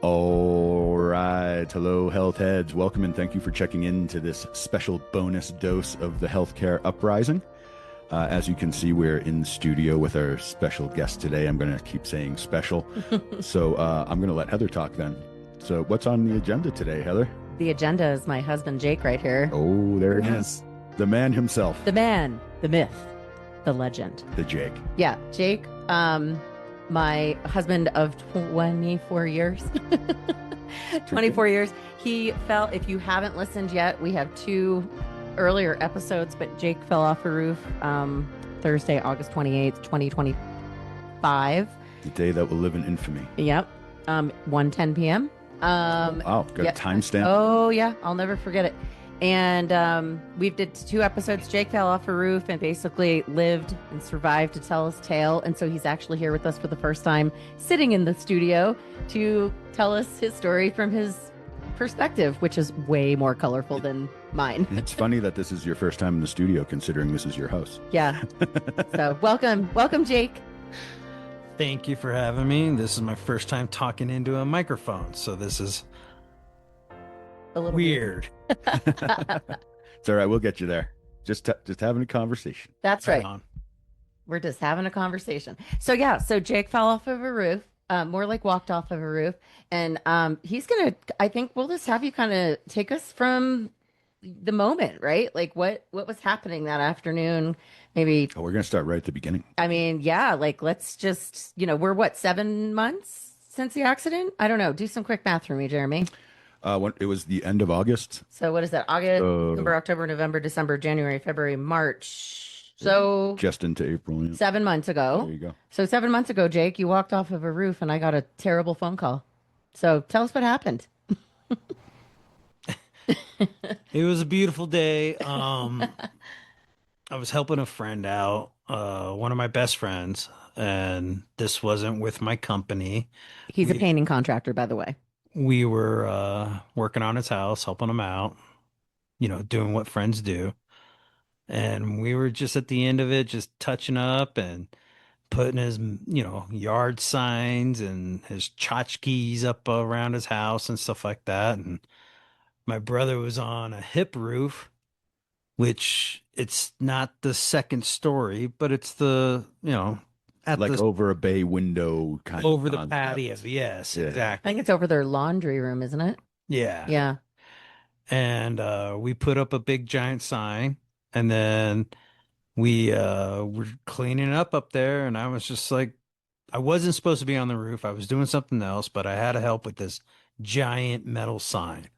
All right. Hello, health heads. Welcome and thank you for checking in to this special bonus dose of the Healthcare Uprising. As you can see, we're in the studio with our special guest today. I'm going to keep saying special. So I'm going to let Heather talk then. So, what's on the agenda today, Heather? The agenda is my husband, Jake, right here. Oh, there it is. The man himself. The man, the myth, the legend. The Jake. Yeah, Jake, my husband of 24 years. 24 years. He fell, if you haven't listened yet, we have two earlier episodes, but Jake fell off a roof Thursday, August 28th, 2025. The day that will live in infamy. Yep. 1:10 p.m. Wow, got a timestamp. Oh, yeah. I'll never forget it. And we did two episodes. Jake fell off a roof and basically lived and survived to tell his tale. And so he's actually here with us for the first time, sitting in the studio to tell us his story from his perspective, which is way more colorful than mine. It's funny that this is your first time in the studio, considering this is your house. Yeah. So welcome, Jake. Thank you for having me. This is my first time talking into a microphone, so this is A little weird. It's all right. We'll get you there. Just having a conversation. That's right. On. We're just having a conversation. So yeah, so Jake fell off of a roof, more like walked off of a roof. And he's gonna, I think we'll just have you kind of take us from the moment, right? Like what was happening that afternoon? Maybe. Oh, we're going to start right at the beginning. I mean, yeah, like let's just, we're what, 7 months since the accident? I don't know. Do some quick math for me, Jeremy. It was the end of August. So what is that? August, September, October, November, December, January, February, March. So just into April. Yeah. 7 months ago. There you go. So 7 months ago, Jake, you walked off of a roof and I got a terrible phone call. So tell us what happened. It was a beautiful day. I was helping a friend out, one of my best friends, and this wasn't with my company. He's a painting contractor, by the way. We were working on his house, helping him out, doing what friends do. And we were just at the end of it, just touching up and putting his, yard signs and his tchotchkes up around his house and stuff like that. And my brother was on a hip roof, which it's not the second story, but it's the, at Like the, over a bay window kind over of the concept. patio. Yes, Yeah. I exactly. think it's over their laundry room, isn't it? Yeah. Yeah. And we put up a big giant sign, and then we were cleaning up there, and I was just like, I wasn't supposed to be on the roof. I was doing something else, but I had to help with this giant metal sign.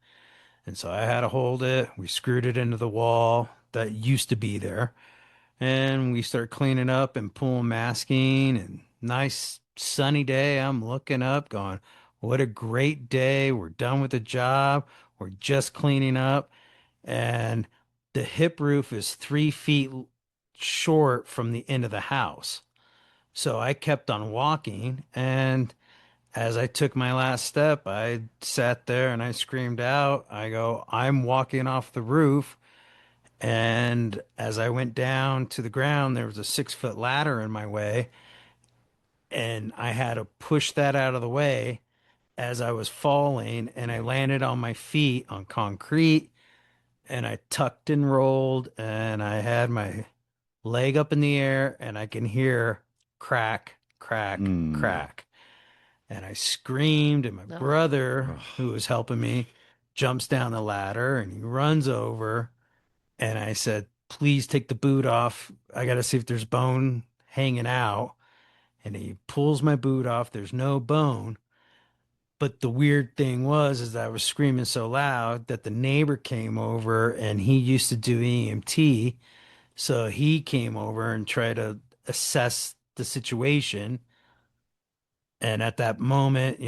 And so I had to hold it. We screwed it into the wall that used to be there. And we start cleaning up and pulling masking, and nice sunny day. I'm looking up going, what a great day. We're done with the job. We're just cleaning up. And the hip roof is 3 feet short from the end of the house. So I kept on walking, and as I took my last step, I sat there and I screamed out. I go, I'm walking off the roof. And as I went down to the ground, there was a 6-foot ladder in my way. And I had to push that out of the way as I was falling. And I landed on my feet on concrete. And I tucked and rolled. And I had my leg up in the air. And I can hear crack, crack, crack. And I screamed, and my brother, who was helping me, jumps down the ladder and he runs over. And I said, please take the boot off. I got to see if there's bone hanging out. And he pulls my boot off. There's no bone. But the weird thing is that I was screaming so loud that the neighbor came over, and he used to do EMT. So he came over and tried to assess the situation. And at that moment,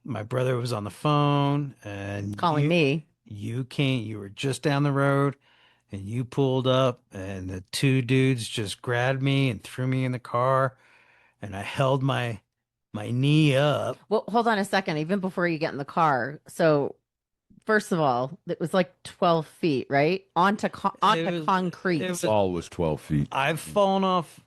my brother was on the phone and Calling me. You were just down the road, and you pulled up, and the two dudes just grabbed me and threw me in the car, and I held my knee up. Well, hold on a second, even before you get in the car. So first of all, it was like 12 feet, right? Onto concrete. All was 12 feet. I've fallen off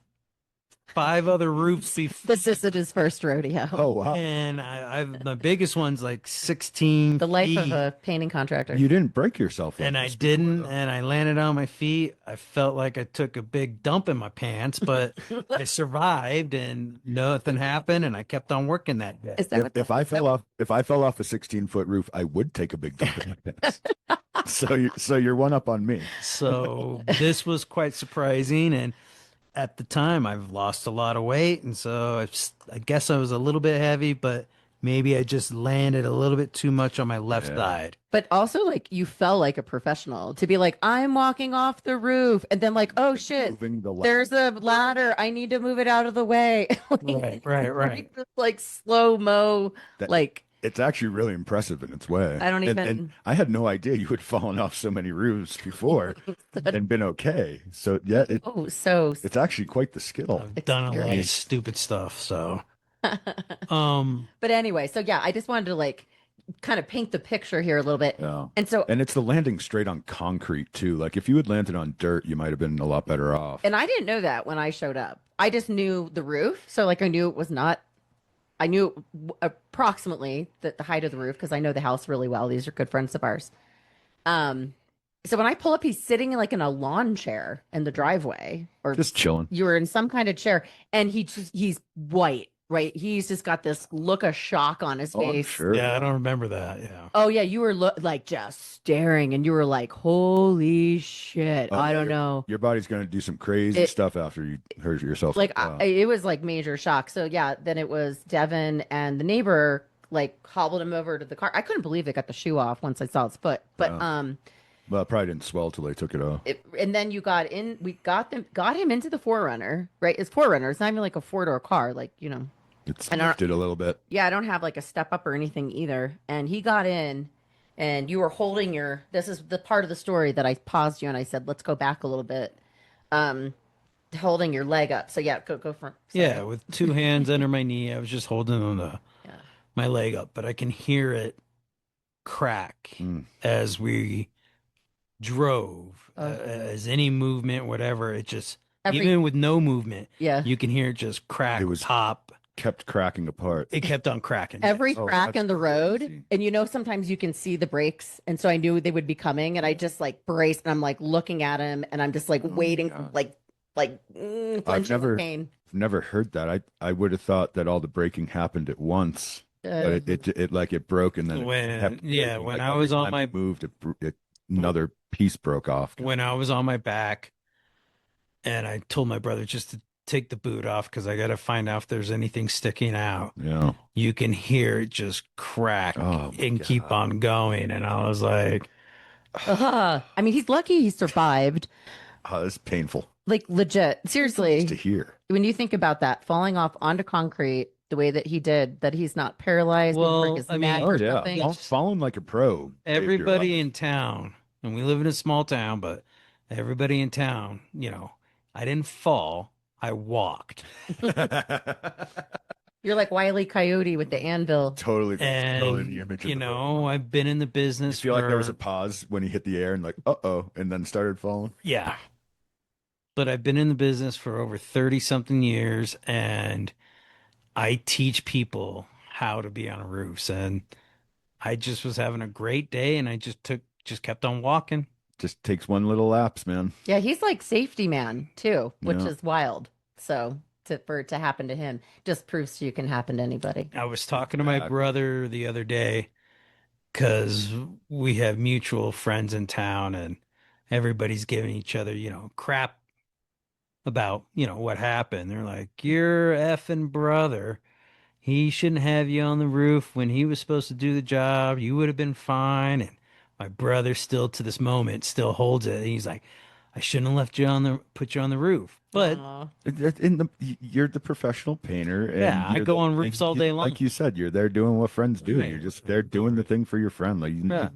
5 other roofs before. This isn't his first rodeo. Oh wow! And I've the biggest one's like 16 The life of feet. a painting contractor. You didn't break yourself, like And I this before, didn't, though. and I landed on my feet. I felt like I took a big dump in my pants, but I survived and nothing happened, and I kept on working that day. Is that what If I fell off, if I fell off a 16-foot roof, I would take a big dump in my pants. So you're one up on me. So this was quite surprising, and at the time I've lost a lot of weight, and so I guess I was a little bit heavy, but maybe I just landed a little bit too much on my left Yeah. side. But also, like, you felt like a professional to be like, I'm walking off the roof, and then like, oh shit, Moving the there's a ladder. I need to move it out of the way. Right. Like slow-mo, That- like It's actually really impressive in its way. I don't And even- I had no idea you had fallen off so many roofs before and been okay. So yeah, so it's actually quite the skill. I've done a lot of Experience. stupid stuff, so But anyway, so yeah, I just wanted to like kind of paint the picture here a little bit. Yeah. And so And it's the landing straight on concrete too. Like if you had landed on dirt, you might have been a lot better off. and I didn't know that when I showed up. I just knew the roof. So like I knew it was not I knew approximately the height of the roof because I know the house really well. These are good friends of ours. So when I pull up, he's sitting like in a lawn chair in the driveway, or Just chilling. you were in some kind of chair, and he's white, right? He's just got this look of shock on his Oh, I'm face. sure. yeah, I don't remember that. Yeah. Oh yeah, you were like just staring, and you were like, "Holy shit!" Oh, I don't your- know. Your body's going to do some crazy stuff after you hurt yourself. Like Wow. it was like major shock. So yeah, then it was Devin and the neighbor like hobbled him over to the car. I couldn't believe they got the shoe off once I saw his foot. But Well, it probably didn't swell till they took it off. and then you got in. We got him into the 4Runner, right? It's 4Runner. It's not even like a 4-door car, like you know. It's I don't- lifted a little bit. Yeah, I don't have like a step up or anything either. And he got in, and you were holding your. This is the part of the story that I paused you and I said, "Let's go back a little bit." Holding your leg up. So yeah, go for. Yeah, with 2 hands under my knee, I was just holding on Yeah. my leg up, but I can hear it crack Mm. as we drove. Okay. As any movement, whatever, it just Every- even with no movement, Yeah. you can hear it just crack. It was- pop. Kept cracking apart. It kept on cracking. Every Oh, crack that's in the road, crazy. and you know sometimes you can see the brakes, and so I knew they would be coming, and I just like braced, and I'm like looking at him, and I'm just like waiting, God. flinching never- with pain. I've never heard that. I would have thought that all the breaking happened at once, but it like it broke and then When- it kept yeah, breaking. when Like, I every was on time my- it moved, another piece broke off. When I was on my back, and I told my brother just to take the boot off because I got to find out if there's anything sticking out. Yeah. You can hear it just crack Oh, my and keep God. on going. And I was like, I mean, he's lucky he survived. Oh, it's painful Like legit, seriously. to hear. When you think about that, falling off onto concrete the way that he did, that he's not paralyzed, didn't break Well, his I mean- neck Oh or yeah, something. falling like a pro. saved your everybody life. in town, and we live in a small town, but everybody in town, I didn't fall. I walked. You're like Wile E. Coyote with the anvil. totally the And, image. of the I've been in the You business feel like there was a for- pause when he hit the air and like, uh-oh, and then started falling. Yeah. But I've been in the business for over 30 something years, and I teach people how to be on roofs. And I just was having a great day, and I just kept on walking. Just takes one little lapse, man. Yeah, he's like safety man too, which Yeah. is wild. So for it to happen to him just proves you can happen to anybody. I was talking to my Exactly. brother the other day because we have mutual friends in town, and everybody's giving each other, crap about, what happened. They're like, your effing brother, he shouldn't have you on the roof when he was supposed to do the job. You would have been fine. And my brother still to this moment still holds it. He's like, I shouldn't have put you on the roof. But Aw. You're the professional painter. And Yeah, I you're go on roofs all day long. Like you said, you're there doing what friends do. Right. You're just there doing the thing for your friend. Like Yeah.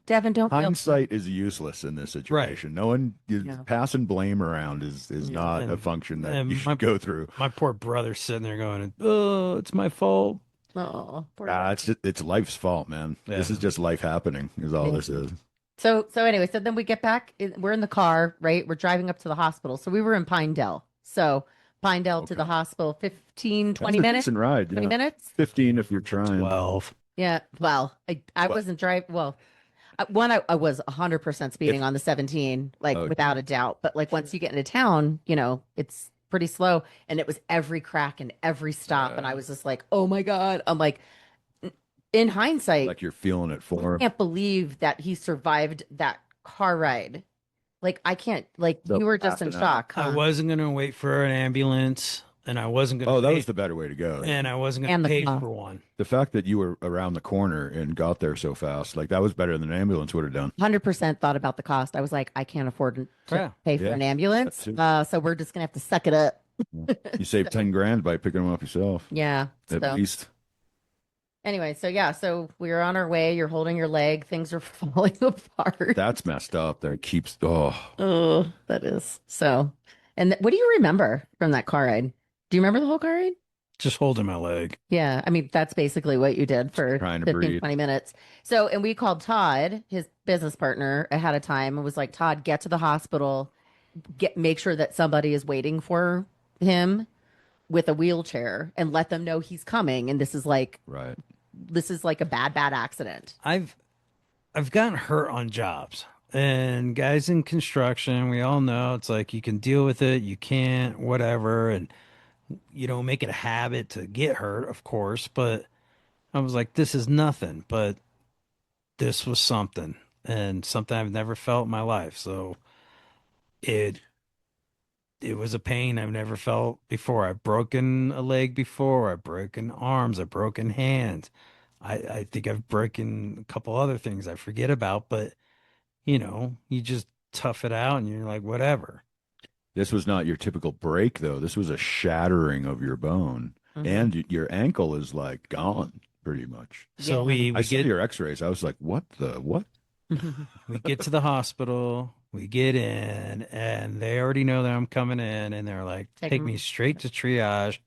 Devin, don't feel hindsight is useless in this situation. No one Yeah. passing blame around is not a And- function that and you should go through. my poor brother's sitting there going, oh, it's my fault. Oh, poor It's life's fault, man. This Yeah. is just life happening. Is all this is. So anyway, so then we get back. We're in the car, right? We're driving up to the hospital. So we were in Pinedale. So Pinedale to the Okay. hospital, 15, That's 20 a minutes, decent ride. 20 Yeah. minutes. 15 if you're trying. 12. Yeah. Well, I Well, wasn't driving. Well, I was 100% speeding if on the 17, like oh, without a doubt. But like once you get into town, it's pretty slow. And it was every crack and every stop. And I was just like, oh my God. I'm like, in hindsight, like you're feeling it for I him. can't believe that he survived that car ride. Like, I can't, like, The you were just in passing out. shock, I huh? wasn't going to wait for an ambulance, and I wasn't going Oh, to that was pay, the better way to go. and I wasn't going And to the pay cost. for one. The fact that you were around the corner and got there so fast, like that was better than an ambulance would have done. 100% thought about the cost. I was like, I can't afford to Yeah. pay for Yeah, an that ambulance. too. So we're just gonna have to suck it up. Yeah. You saved 10 grand by picking them up yourself, Yeah. at So least. anyway, so yeah, so we were on our way. You're holding your leg. Things are falling apart. That's messed up. That keeps, oh, Oh, that is. So, and what do you remember from that car ride? Do you remember the whole car ride? Just holding my leg. Yeah, I mean, that's basically what you did for trying to 15, breathe. 20 minutes. So, and we called Todd, his business partner, ahead of time and was like, Todd, get to the hospital, make sure that somebody is waiting for him with a wheelchair and let them know he's coming. And Right. this is like a bad accident. I've gotten hurt on jobs, and guys in construction, we all know it's like you can deal with it, you can't, whatever, and you don't make it a habit to get hurt, of course, but I was like, this is nothing, but this was something, and something I've never felt in my life. So it it was a pain I've never felt before. I've broken a leg before, I've broken arms, I've broken hands. I think I've broken a couple other things I forget about, but you just tough it out and you're like, whatever. This was not your typical break, though. This was a shattering of your bone. Mhm. And your ankle is like gone pretty much. So Yeah. we I we saw get your x-rays. I was like, what the, what? we get to the hospital, we get in, and they already know that I'm coming in, and they're like, Take take 'em- me straight to triage.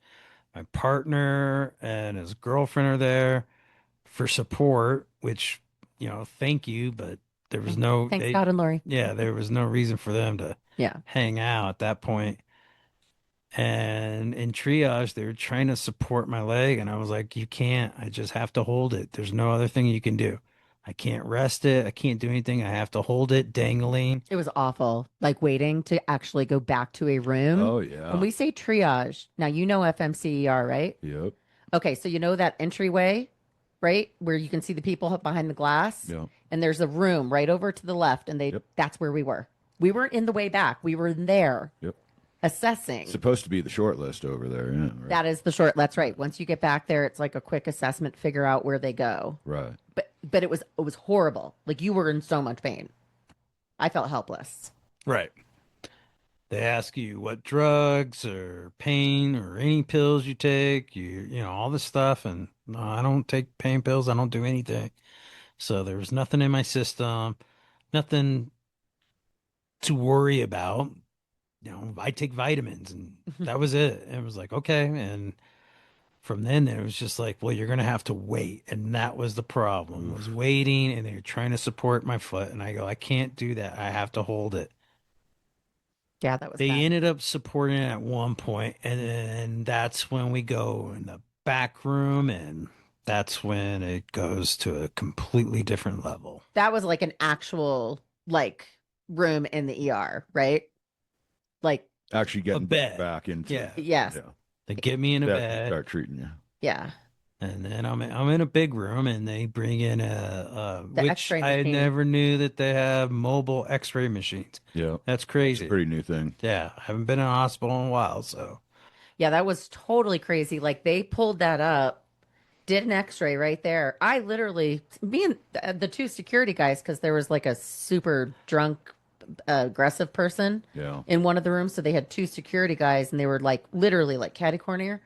My partner and his girlfriend are there for support, which, thank you, but there was no Thanks, they God and Lori. yeah, there was no reason for them to Yeah. hang out at that point. And in triage, they were trying to support my leg, and I was like, you can't. I just have to hold it. There's no other thing you can do. I can't rest it. I can't do anything. I have to hold it dangling. It was awful, like waiting to actually go back to a room. Oh, When yeah. we say triage, now you know FMCER, right? Yep. Okay, so you know that entryway, right? Where you can see the people behind the glass, Yep. and there's a room right over to the left, and Yep. that's where we were. We weren't in the way back. We were in there Yep. assessing. Supposed to be the short list over there. Yeah. Right. That is the short. That's right. Once you get back there, it's like a quick assessment, figure out where they go. Right. But it was horrible. Like you were in so much pain. I felt helpless. Right. They ask you what drugs or pain or any pills you take, all this stuff. And no, I don't take pain pills. I don't do anything. So there was nothing in my system, nothing to worry about. I take vitamins and that was it. It was like, okay. And from then it was just like, well, you're going to have to wait. And that was the problem, was waiting, and they were trying to support my foot. And I go, I can't do that. I have to hold it. Yeah, that was They bad. ended up supporting it at one point, and then that's when we go in the back room, and that's when it goes to a completely different level. That was like an actual like room in the ER, right? Like Actually getting bed. back into Yeah. yes. Yeah. They get me in a That- bed, Start treating you. Yeah. and then I'm in a big room, and they bring in a The which X-ray I machine. never knew that they have mobile X-ray machines. Yeah. That's It's crazy. a pretty new thing. Yeah, I haven't been in a hospital in a while, so Yeah, that was totally crazy. Like they pulled that up, did an x-ray right there. I literally, me and the two security guys, because there was like a super drunk, aggressive person Yeah. in one of the rooms. So they had two security guys and they were like literally like catty corner.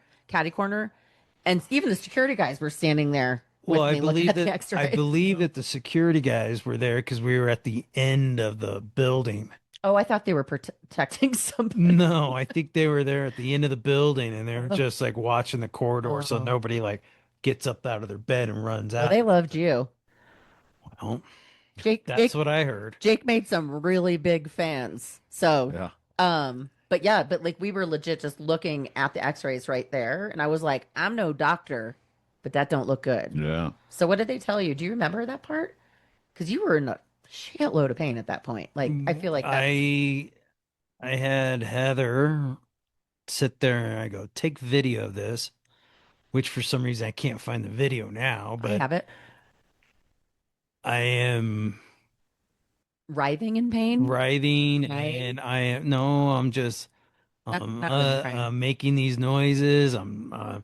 And even the security guys were standing there with well, I me looking believe at the that x-ray. I believe that the security guys were there because we were at the end of the building. Oh, I thought they were protecting somebody. No, I think they were there at the end of the building, and they were just like watching the corridor, so Oh. nobody like gets up out of their bed and runs Well, out. they loved you. Well, Jake, that's Jake, what I heard. Jake made some really big fans. So, Yeah. But yeah, but like we were legit just looking at the x-rays right there. And I was like, I'm no doctor, but that don't look good. Yeah. So what did they tell you? Do you remember that part? Because you were in a shitload of pain at that point. Like I feel like that's I had Heather sit there and I go, take video of this, which for some reason I can't find the video now, I but have it. I am Writhing in pain, writhing right? and I am, no, I'm just, Not really crying. making these noises. I'm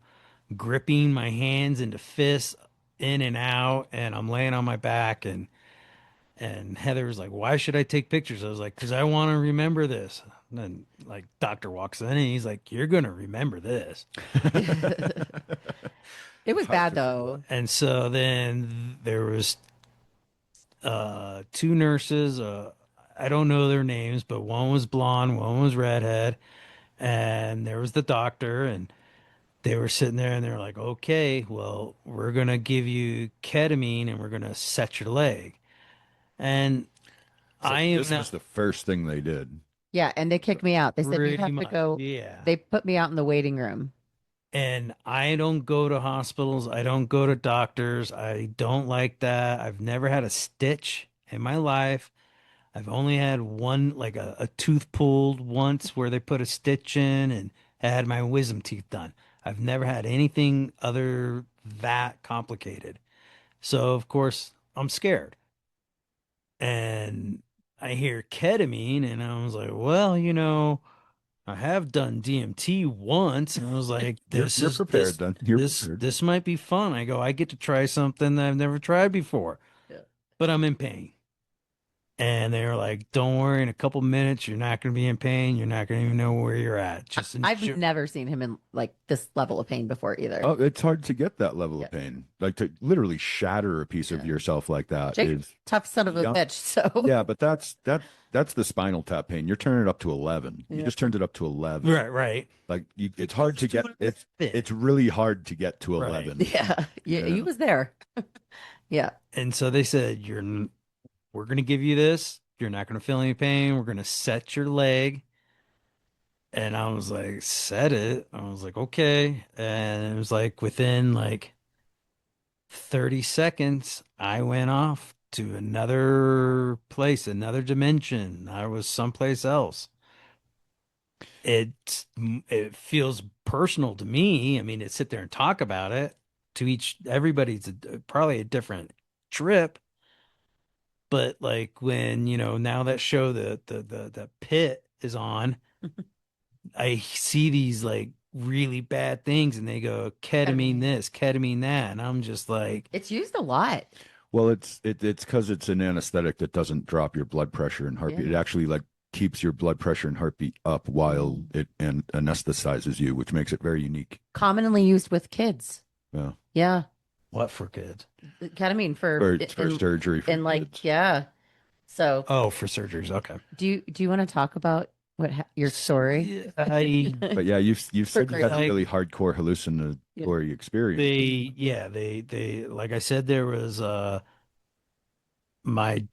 gripping my hands into fists in and out, and I'm laying on my back. And Heather was like, "Why should I take pictures?" I was like, "Because I want to remember this." And then like doctor walks in and he's like, "You're gonna remember this." It was Hard bad to forget. though. And so then there was two nurses. I don't know their names, but one was blonde, one was redhead, and there was the doctor, and they were sitting there and they're like, "Okay, well, we're gonna give you ketamine and we're gonna set your leg." And So I am this not was the first thing they did. Yeah, and they kicked me out. They said you pretty have to much, go. yeah. They put me out in the waiting room. And I don't go to hospitals. I don't go to doctors. I don't like that. I've never had a stitch in my life. I've only had one, like a tooth pulled once where they put a stitch in, and I had my wisdom teeth done. I've never had anything other that complicated. So, of course, I'm scared. And I hear ketamine, and I was like, well, I have done DMT once, and I was like, You're prepared then. You're prepared. this might be fun. I go, I get to try something that I've never tried before, Yeah. but I'm in pain. And they were like, don't worry, in a couple minutes, you're not going to be in pain. You're not going to even know where you're at. Just I've enjoy. never seen him in like this level of pain before either. Oh, it's hard to get that level Yeah. of pain. Like to literally shatter a piece of Yeah. yourself like that Jake's is a tough son of a yeah. bitch. So Yeah, but that's the spinal tap pain. You're turning it up to 11. You yeah. just turned it up to 11. Right, right. Like it's hard to get Fit. it's really hard to get to Right. 11. Yeah. Yeah. Yeah. He was there. Yeah. And so they said, we're going to give you this. You're not going to feel any pain. We're going to set your leg. And I was like, set it. I was like, okay. And it was like within like 30 seconds, I went off to another place, another dimension. I was someplace else. It feels personal to me. I mean, to sit there and talk about it to everybody's probably a different trip. But like when, now that show, the pit is on, I see these like really bad things and they go ketamine Ketamine. this, ketamine that. And I'm just like, It's used a lot. Well, it's because it's an anesthetic that doesn't drop your blood pressure and heartbeat. Yeah. It actually like keeps your blood pressure and heartbeat up while it and anesthetizes you, which makes it very unique. Commonly used with kids. Yeah. Yeah. what for kids? Ketamine for For surgery for and like kids. yeah. So Oh, for surgeries. Okay. do you want to talk about your story? Yeah, I But yeah, you've said you had a Like really hardcore hallucinatory experience. they like I said, there was my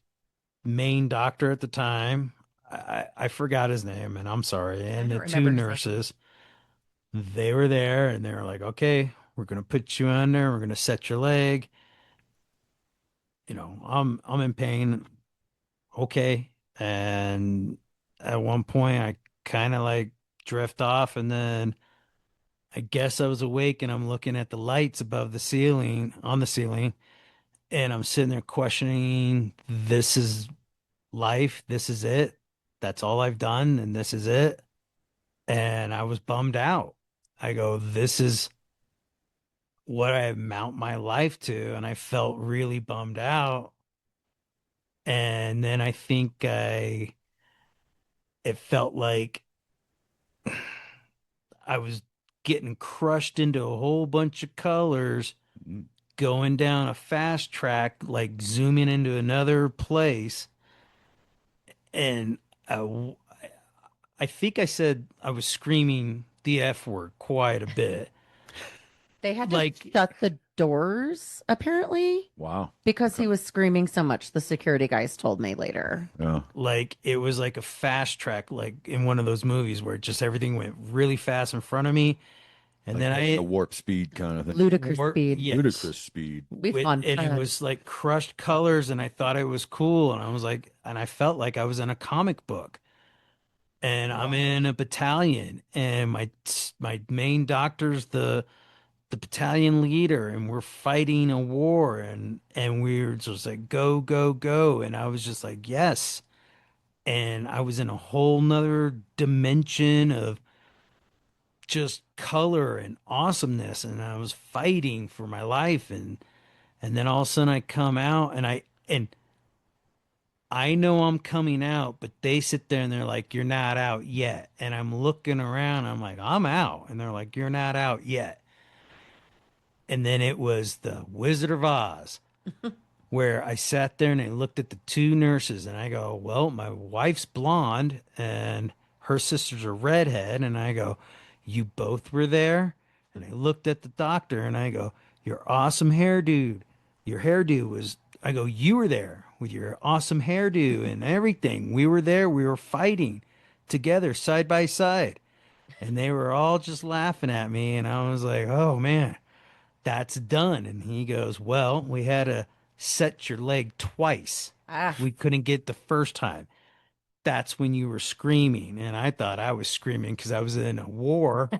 main doctor at the time. I forgot his name and I'm sorry. I And don't the two remember his name. nurses, they were there and they were like, okay, we're gonna put you on there, we're gonna set your leg. I'm in pain. Okay. And at one point I kind of like drift off and then I guess I was awake and I'm looking at the lights above the ceiling, on the ceiling, and I'm sitting there questioning, this is life, this is it. That's all I've done and this is it. And I was bummed out. I go, this is what I mount my life to, and I felt really bummed out. And then I think it felt like I was getting crushed into a whole bunch of colors Mm. going down a fast track, like zooming into another place. And I, I think I said I was screaming the F word quite a bit. They had to like shut the doors, apparently, Wow. because he was screaming so much. The security guys told me later. Yeah. like it was like a fast track, like in one of those movies where just everything went really fast in front of me, and Like then hitting a I warp speed kind of thing. Ludicrous speed. yes, Ludicrous speed. We've gone and it fast. was like crushed colors, and I thought it was cool, and I was like, and I felt like I was in a comic book, and I'm in a battalion, and my main doctor's the battalion leader, and we're fighting a war, and we were just like go go go, and I was just like yes, and I was in a whole nother dimension of just color and awesomeness, and I was fighting for my life, and then all of a sudden I come out, and I know I'm coming out, but they sit there and they're like, you're not out yet. And I'm looking around, I'm like, I'm out. And they're like, you're not out yet. And then it was the Wizard of Oz, where I sat there and I looked at the two nurses and I go, well, my wife's blonde and her sister's a redhead. And I go, you both were there? And I looked at the doctor and I go, your awesome hair, dude. Your hairdo was, I go, you were there with your awesome hairdo and everything. We were there. We were fighting together side by side. And they were all just laughing at me. And I was like, oh man, that's done. And he goes, well, we had to set your leg twice. Ah, We couldn't get the first time. That's when you were screaming. And I thought I was screaming because I was in a war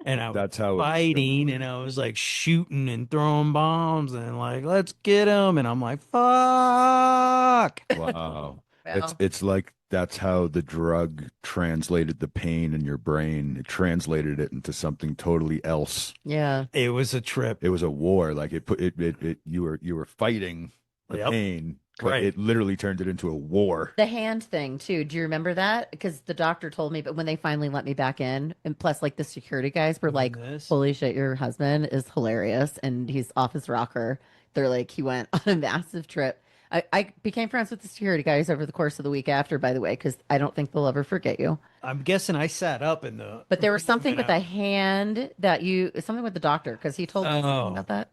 and I was That's how it fighting and I was like shooting and throwing bombs and like, let's get him. And I'm like, fuck. Wow. well, It's like that's how the drug translated the pain in your brain. It translated it into something totally else. yeah. It was a trip. It was a war. Like you were fighting the Yep. pain, but Right. it literally turned it into a war. The hand thing too. Do you remember that? Because the doctor told me, but when they finally let me back in, and plus, like the security guys were like, This. "Holy shit, your husband is hilarious, and he's off his rocker." They're like, he went on a massive trip. I became friends with the security guys over the course of the week after, by the way, because I don't think they'll ever forget you. I'm guessing I sat up in the. But there was something with I- a hand that you, something with the doctor, because he told me something Oh. about that.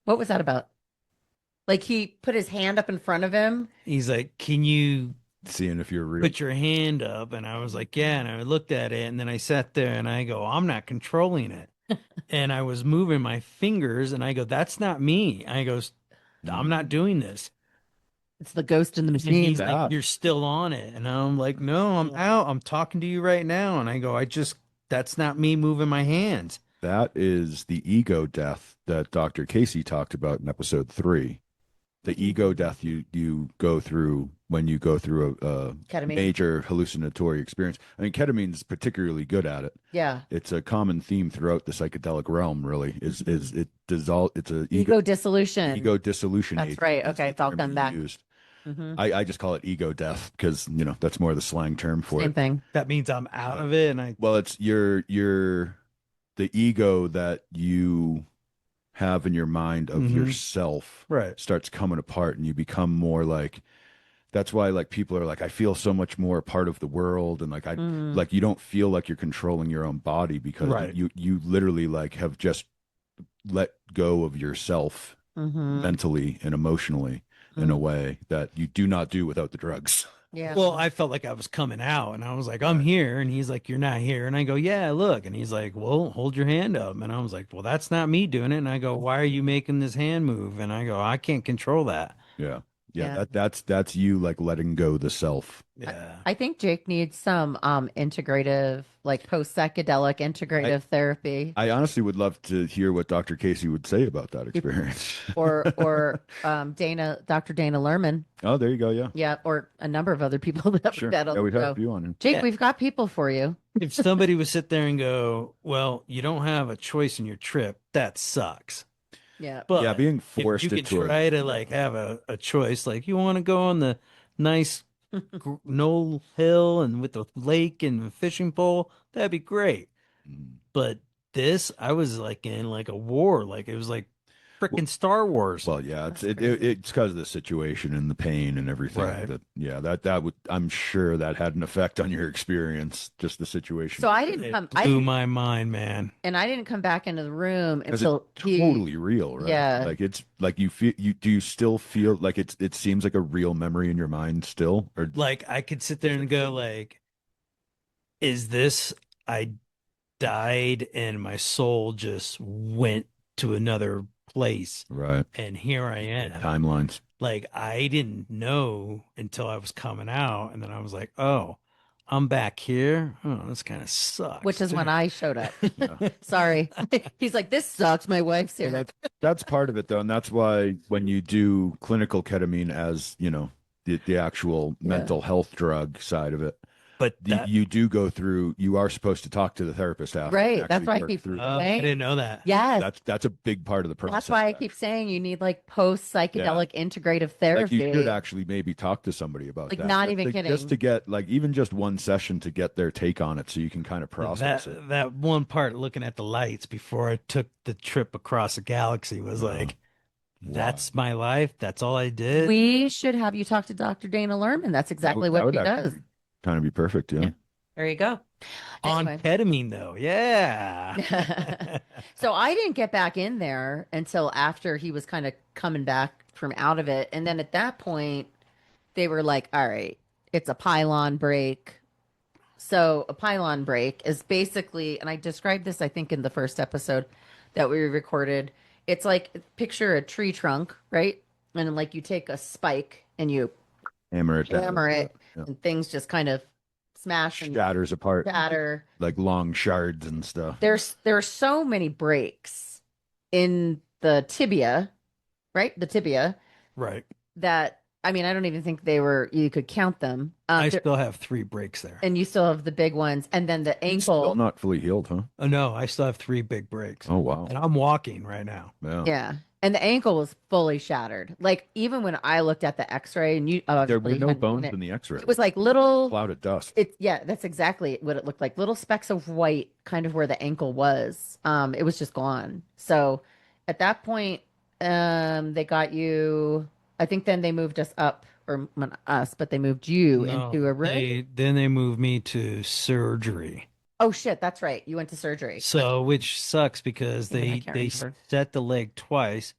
What was that about? Like he put his hand up in front of him. He's like, can you Seeing if you're real. put your hand up? And I was like, yeah. And I looked at it and then I sat there and I go, I'm not controlling it. And I was moving my fingers and I go, that's not me. I go, I'm not doing this. It's the ghost in the And machine. he's that. like, you're still on it. And I'm like, no, I'm out. I'm talking to you right now. And I go, that's not me moving my hands. That is the ego death that Dr. Casey talked about in episode 3. The ego death you go through when you go through a Ketamine. major hallucinatory experience. I mean, ketamine's particularly good at it. Yeah. It's a common theme throughout the psychedelic realm. Really, is it dissolve? It's a Ego dissolution. ego dissolution. That's agent. right. That's Okay, the I'll term come back. used. Mhm. I just call it ego death because that's more the slang term for Same it. thing. That means I'm out of it. And Well, it's the ego that you have in your mind of Mhm. yourself right. starts coming apart and you become more like. That's why like people are like, I feel so much more a part of the world, and like Mm. like you don't feel like you're controlling your own body because Right. you literally like have just let go of yourself Mhm. mentally and emotionally in a way that you do not do without the drugs. Yeah. Well, I felt like I was coming out and I was like, I'm here. And he's like, you're not here. And I go, yeah, look. And he's like, well, hold your hand up. And I was like, well, that's not me doing it. And I go, why are you making this hand move? And I go, I can't control that. Yeah. Yeah. That's you like letting go the self. Yeah. I think Jake needs some integrative, like post psychedelic integrative therapy, I honestly would love to hear what Dr. Casey would say about that experience. or Dr. Dana Lerman, Oh, there you go. Yeah. yeah, or a number of other people that Sure. we've had on Yeah, the we'd have show. a few on him. Jake, Yeah. we've got people for you. If somebody would sit there and go, well, you don't have a choice in your trip, that sucks. Yeah. But Yeah, being if forced you can into try to like have a choice, like you want to go on the nice knoll hill and with the lake and the fishing pole, that'd be great. Mm. But this, I was like in like a war. Like it was like freaking Star Wars. Well, yeah, That's it's because of the situation and the pain and everything. Right. That would, I'm sure that had an effect on your experience, just the situation. So I didn't It come. blew my mind, man. And I didn't come back into the room Because it's until he. totally real, right? Yeah. Like it's like you feel you do you still feel like it seems like a real memory in your mind still, or Like I could sit there and go like, is this I died and my soul just went to another place right and here I am. timelines? Like I didn't know until I was coming out and then I was like, oh, I'm back here. Oh, this kind of sucks. Which is when I showed up. Yeah. Sorry. He's like, this sucks. My wife's Well, here. that's part of it though, and that's why when you do clinical ketamine as the actual Yeah. mental health drug side of it, but that you do go through. You are supposed to talk to the therapist after, and Right. That's actually why I work keep through. I saying. didn't know that. Yes. That's a big part of the process. That's why I keep saying you need like post psychedelic integrative like therapy. you should actually maybe talk to somebody about Like, that. not Just even to- kidding. Just to get like even just one session to get their take on it, so you can kind of process it. That one part looking at the lights before I took the trip across the galaxy was like, that's my life. That's all I did. We should have you talk to Dr. Dana Lerman. That's exactly That what would he actually does. kind of be perfect. Yeah. Yeah. There you go. On Anyway. ketamine though. Yeah. So I didn't get back in there until after he was kind of coming back from out of it. And then at that point, they were like, all right, it's a pylon break. So a pylon break is basically, and I described this, I think, in the first episode that we recorded. It's like picture a tree trunk, right? And like you take a spike and you Hammer it down. hammer it, Yeah. and things just kind of smash and Shatters apart shatter. like long shards and stuff. There are so many breaks in the tibia, right? The tibia Right. that I mean, I don't even think you could count them. I still have 3 breaks there. And you still have the big ones, and then the Still ankle. not fully healed, huh? Oh no, I still have 3 big breaks. Oh wow. And I'm walking right now. Yeah. Yeah. And the ankle was fully shattered. Like even when I looked at the X-ray, and you There obviously were no hadn't bones seen in the X-ray. it was like little. Cloud of dust. That's exactly what it looked like. Little specks of white, kind of where the ankle was. It was just gone. So at that point, they got you. I think then they moved us up, or not us, but they moved you into a room. Then they moved me to surgery. Oh shit, that's right. You went to surgery. So which sucks because Even I they can't they remember. set the leg twice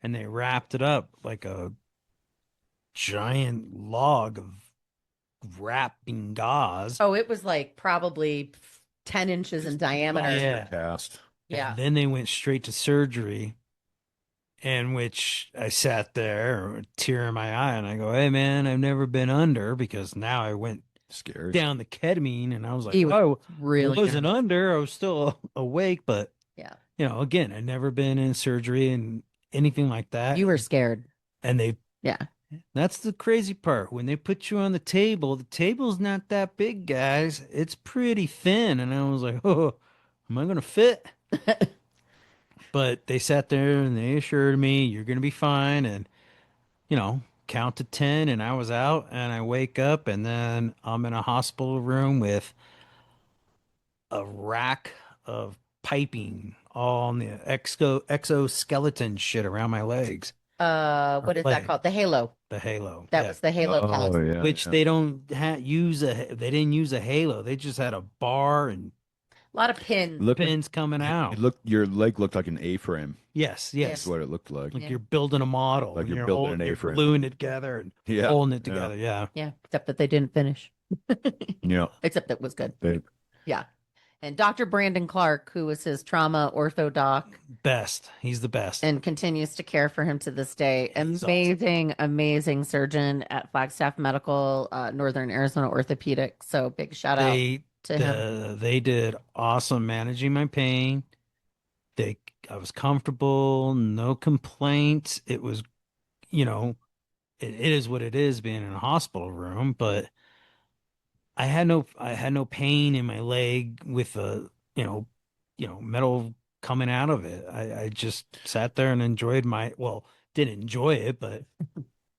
and they wrapped it up like a giant log of wrapping gauze. Oh, it was like probably 10 inches in diameter. Yeah. Cast. Yeah. And then they went straight to surgery, in which I sat there, a tear in my eye, and I go, "Hey, man, I've never been under," because now I went Scary. down the ketamine, and I was like, He was "Oh, really I wasn't nervous. under. I was still awake, but Yeah. again, I'd never been in surgery and anything like that." You were scared. And Yeah. that's the crazy part. When they put you on the table's not that big, guys. It's pretty thin. And I was like, oh, am I going to fit? But they sat there and they assured me, you're going to be fine. And, count to 10 and I was out and I wake up and then I'm in a hospital room with a rack of piping all on the exoskeleton shit around my legs. What is that Leg. called? The halo. The halo. That Yeah. was the halo cast. Oh yeah. Which yeah. they don't they didn't use a halo. They just had a bar and A lot of pins. Look, pins coming out. your leg looked like an A-frame. Yes, That's yes. what it looked like. Like Yeah. you're building a model. Like and you're building an you're A-frame. gluing it together and Yeah. holding it Yeah. together. Yeah. Yeah. Except that they didn't finish. Yeah. Except it was good. They- Yeah. And Dr. Brandon Clark, who was his trauma ortho doc Best. He's the best. and continues to care for him to this day. He's Amazing surgeon at Flagstaff Medical, Northern Arizona Orthopedic. So big shout out to him. They did awesome managing my pain. I was comfortable, no complaints. It was, it is what it is being in a hospital room, but I had no pain in my leg with a, metal coming out of it. I just sat there and enjoyed didn't enjoy it, but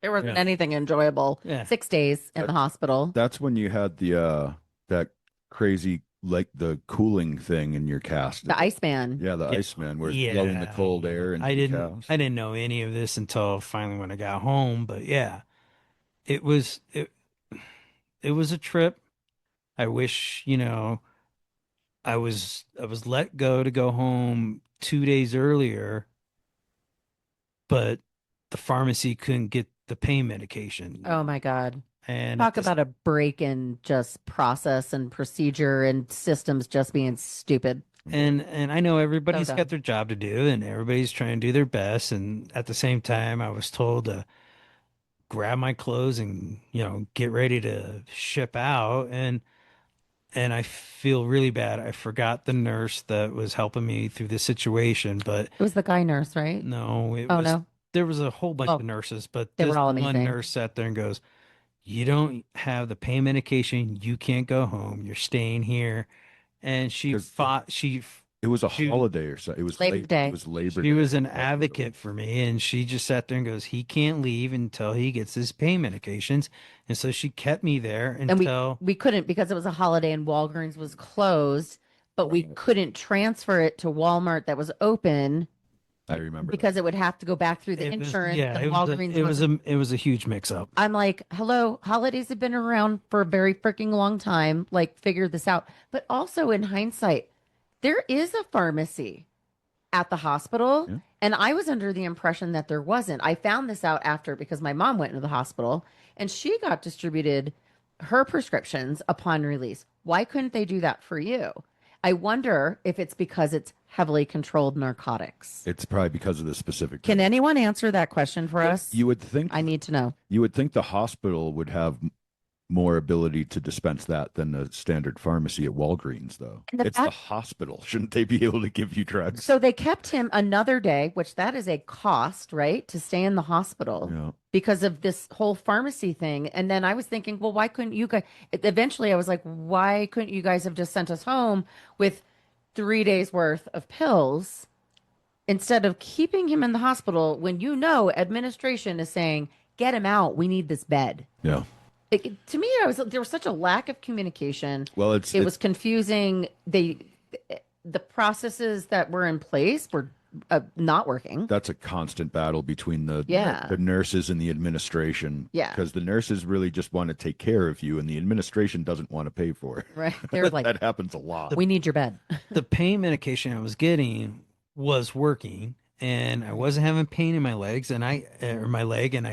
There wasn't Yeah. anything enjoyable. Yeah. 6 days in the hospital. That's when you had the that crazy like the cooling thing in your cast. The Iceman. Yeah, the Yeah, Iceman, where it's blowing the yeah, cold yeah. air into the cast. I didn't know any of this until finally when I got home. But yeah, it was it it was a trip. I wish, I was let to go home 2 days earlier, but the pharmacy couldn't get the pain medication. Oh my God. And at Talk this about a break in just process and procedure and systems just being stupid. and I know So everybody's got dumb. their job to do and everybody's trying to do their best. And at the same time, I was told to grab my clothes and, get ready to ship out. And I feel really bad. I forgot the nurse that was helping me through this situation, but It was the guy nurse, right? no, it Oh was no. there was a whole bunch of Well, nurses, but they were this all one amazing. nurse sat there and goes, "You don't have the pain medication. You can't go home. You're staying here." And she Because fought. it was a She holiday or so. It was Labor late. It Day. was Labor she Day. was an That's what it was. advocate for me, and she just sat there and goes, "He can't leave until he gets his pain medications." And so she kept me there And we until we couldn't because it was a holiday and Walgreens was closed, but we Right. couldn't transfer it to Walmart that was open I remember that. because it would have to go back through the it was insurance yeah, and Walgreens wasn't. it was a huge mix up. I'm like, hello, holidays have been around for a very freaking long time. Like, figure this out. But also in hindsight, there is a pharmacy at the hospital. Yeah. And I was under the impression that there wasn't. I found this out after because my mom went into the hospital and she got distributed her prescriptions upon release. Why couldn't they do that for you? I wonder if it's because it's heavily controlled narcotics. It's probably because of the specific. Can anyone answer that question for us? You would think I need to know. you would think the hospital would have more ability to dispense that than the standard pharmacy at Walgreens, though. And the It's the fact, hospital. Shouldn't they be able to give you drugs? so they kept him another day, which that is a cost, right? To stay in the hospital Yeah. because of this whole pharmacy thing. And then I was thinking, well, why couldn't you guys? Eventually, I was like, why couldn't you guys have just sent us home with 3 days worth of pills instead of keeping him in the hospital when administration is saying, get him out. We need this bed. Yeah. To me, there was such a lack of communication. Well, It was confusing. The processes that were in place were not working. that's a constant battle between Yeah. the nurses and the administration. Yeah. Because the nurses really just want to take care of you, and the administration doesn't want to pay for it. Right. They're like, That happens a lot. we need your bed. The pain medication I was getting was working, and I wasn't having pain in my legs and my leg, and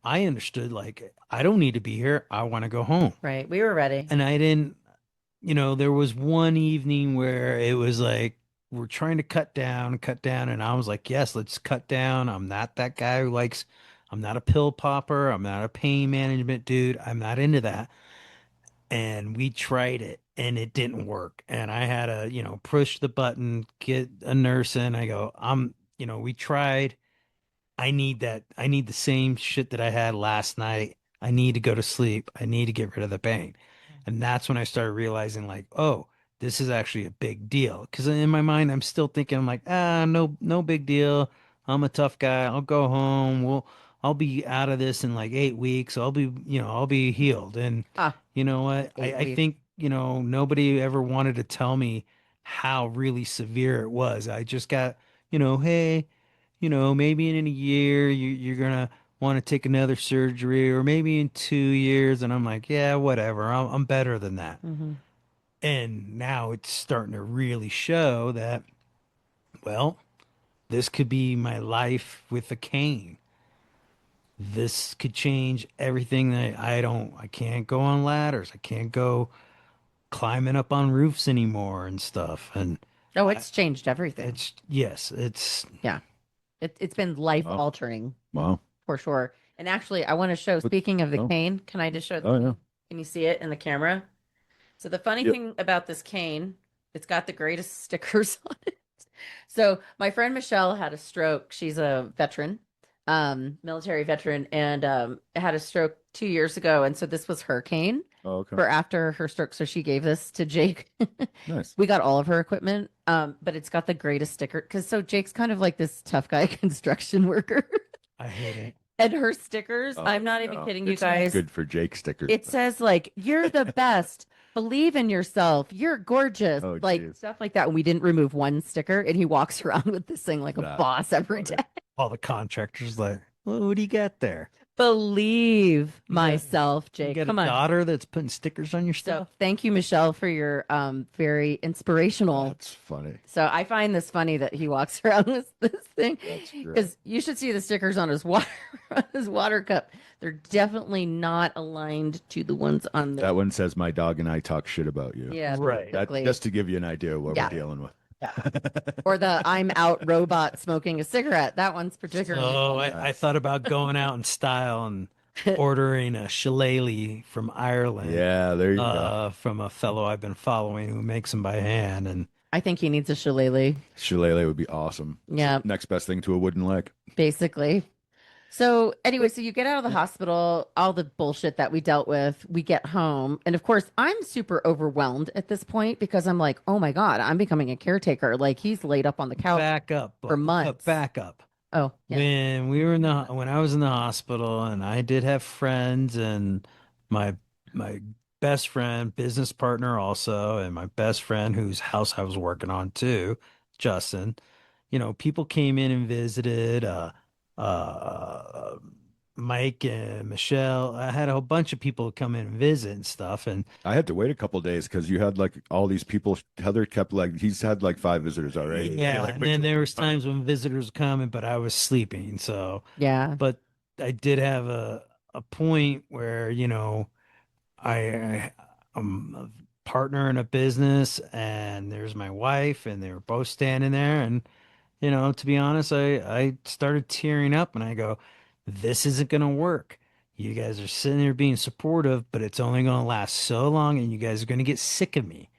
I understood, like, I don't need to be here. I want to go home. Right. We were ready. And I didn't, there was one evening where it was like we're trying to cut down, and I was like, yes, let's cut down. I'm not that guy I'm not a pill popper. I'm not a pain management dude. I'm not into that. And we tried it and it didn't work. And I had to, push the button, get a nurse in. I go, we tried. I need that. I need the same shit that I had last night. I need to go to sleep. I need to get rid of the pain. And that's when I started realizing, like, oh, this is actually a big deal. Because in my mind, I'm still thinking, I'm like, no, no big deal. I'm a tough guy. I'll go home. I'll be out of this in like 8 weeks. I'll be healed. And Ah, you know what? eight I weeks. think, nobody ever wanted to tell me how really severe it was. I just got, hey, maybe in a year you're gonna want to take another surgery, or maybe in 2 years. And I'm like, yeah, whatever. I'm better than that. Mhm. And now it's starting to really show that, well, this could be my life with a cane. This could change everything that I can't go on ladders. I can't go climbing up on roofs anymore and stuff. And Oh, it's changed everything. yes, it's Yeah. It's been life Wow. altering Wow. for sure. And actually, I want to show, speaking of the oh. cane, can I just show Oh, yeah. Can you see it in the camera? So the funny Yep. thing about this cane, it's got the greatest stickers on it. So my friend Michelle had a stroke. She's a veteran, military veteran, and had a stroke 2 years ago. And so this was her cane Oh, okay. for after her stroke. So she gave this to Jake. Nice. We got all of her equipment, but it's got the greatest sticker. So Jake's kind of like this tough guy construction worker. I hate it. And her stickers, Oh, I'm not even no. kidding you It's not guys. good for Jake stickers. It says like, you're the best. Believe in yourself. You're gorgeous. Oh, Like geez. stuff like that. And we didn't remove one sticker, and he walks around with this thing like a That's boss every funny. day. All the contractors like, well, what do you got there? Believe You got- myself, You Jake. got a Come on. daughter that's putting stickers on your So stuff? thank you, Michelle, for your very inspirational. That's funny. So I find this funny that he walks around with this thing That's great. because you should see the stickers on his water on his water cup. They're definitely not aligned to the ones on the That one says, "My dog and I talk shit about you." yeah, Right. That, basically. just to give you an idea of what Yeah. we're dealing with. Or the I'm out robot smoking a cigarette. That one's particularly Oh, funny. I thought about going out in style and ordering a shillelagh from Ireland. Yeah, there you go. From a fellow I've been following who makes them by hand. And I think he needs a shillelagh. Shillelagh would be awesome. Yeah. Next best thing to a wooden leg. Basically. So anyway, so you get out of the hospital, all the bullshit that we dealt with, we get home. And of course, I'm super overwhelmed at this point because I'm like, oh my God, I'm becoming a caretaker. Like he's laid up on the couch. back up, for months. back up. Oh, yeah. When I was in the hospital and I did have friends and my best friend, business partner also, and my best friend whose house I was working on too, Justin, people came in and visited, uh, Mike and Michelle. I had a whole bunch of people come in and visit and stuff. And I had to wait a couple of days because you had like all these people. Heather kept like he's had like 5 visitors already. yeah, Like, and then there was times when visitors were coming, but I was sleeping. So, Yeah. but I did have a point where, I'm a partner in a business and there's my wife and they were both standing there. And, to be honest, I started tearing up and I go, this isn't going to work. You guys are sitting there being supportive, but it's only going to last so long and you guys are going to get sick of me.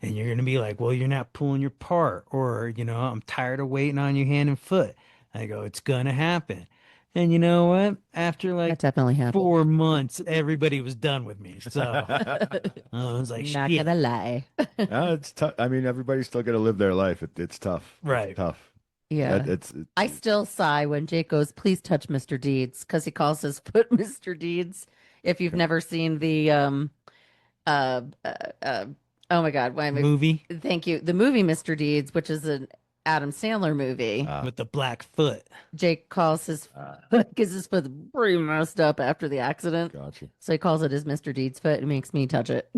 And you're going to be like, well, you're not pulling your part. Or, I'm tired of waiting on your hand and foot. I go, it's going to happen. And you know what? After That like definitely happened. 4 months, everybody was done with me. So I was like, Not shit. gonna lie. it's tough. I mean, everybody's still got to live their life. It's tough. Right. It's tough. Yeah. It's I still sigh when Jake goes, please touch Mr. Deeds, because he calls his foot Mr. Deeds. If you've never seen the uh, uh, uh oh my God, why am I Movie thank you. The movie Mr. Deeds, which is an Adam Sandler movie. with the black foot. Jake calls his foot because his foot's pretty messed up after the accident. gotcha. So he calls it his Mr. Deeds foot and makes me touch it.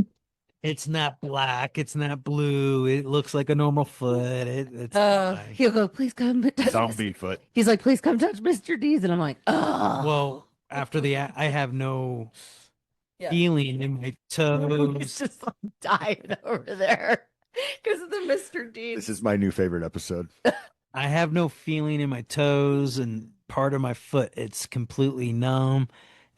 It's not black. It's not blue. It looks like a normal foot. It's fine. He'll go, please come touch Zombie foot. He's like, please come touch Mr. Deeds. And I'm like, oh. Well, after I have no Yeah. feeling in my He's toes. just like dying over there because of the Mr. Deeds. This is my new favorite episode. I have no feeling in my toes and part of my foot. It's completely numb.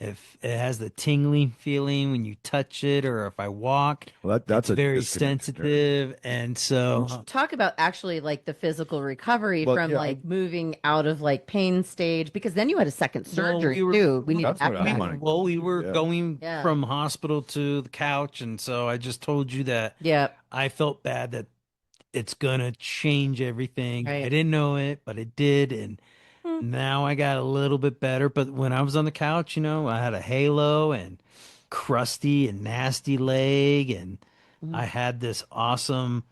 If it has the tingling feeling when you touch it, or if I walk, Well, that's it's a very disconnect. sensitive. And so, Talk about actually like the physical recovery Well, from yeah, like moving out of like pain stage, because then you had a second Well, surgery we were- too. We need to That's what back I that. wanna- well, we were Yeah. going Yeah. from hospital to the couch. And so I just told you that Yeah. I felt bad that it's gonna change everything. Right. I didn't know it, but it did, and now I got a little bit better. But when I was on the couch, I had a halo and crusty and nasty leg, and I had this awesome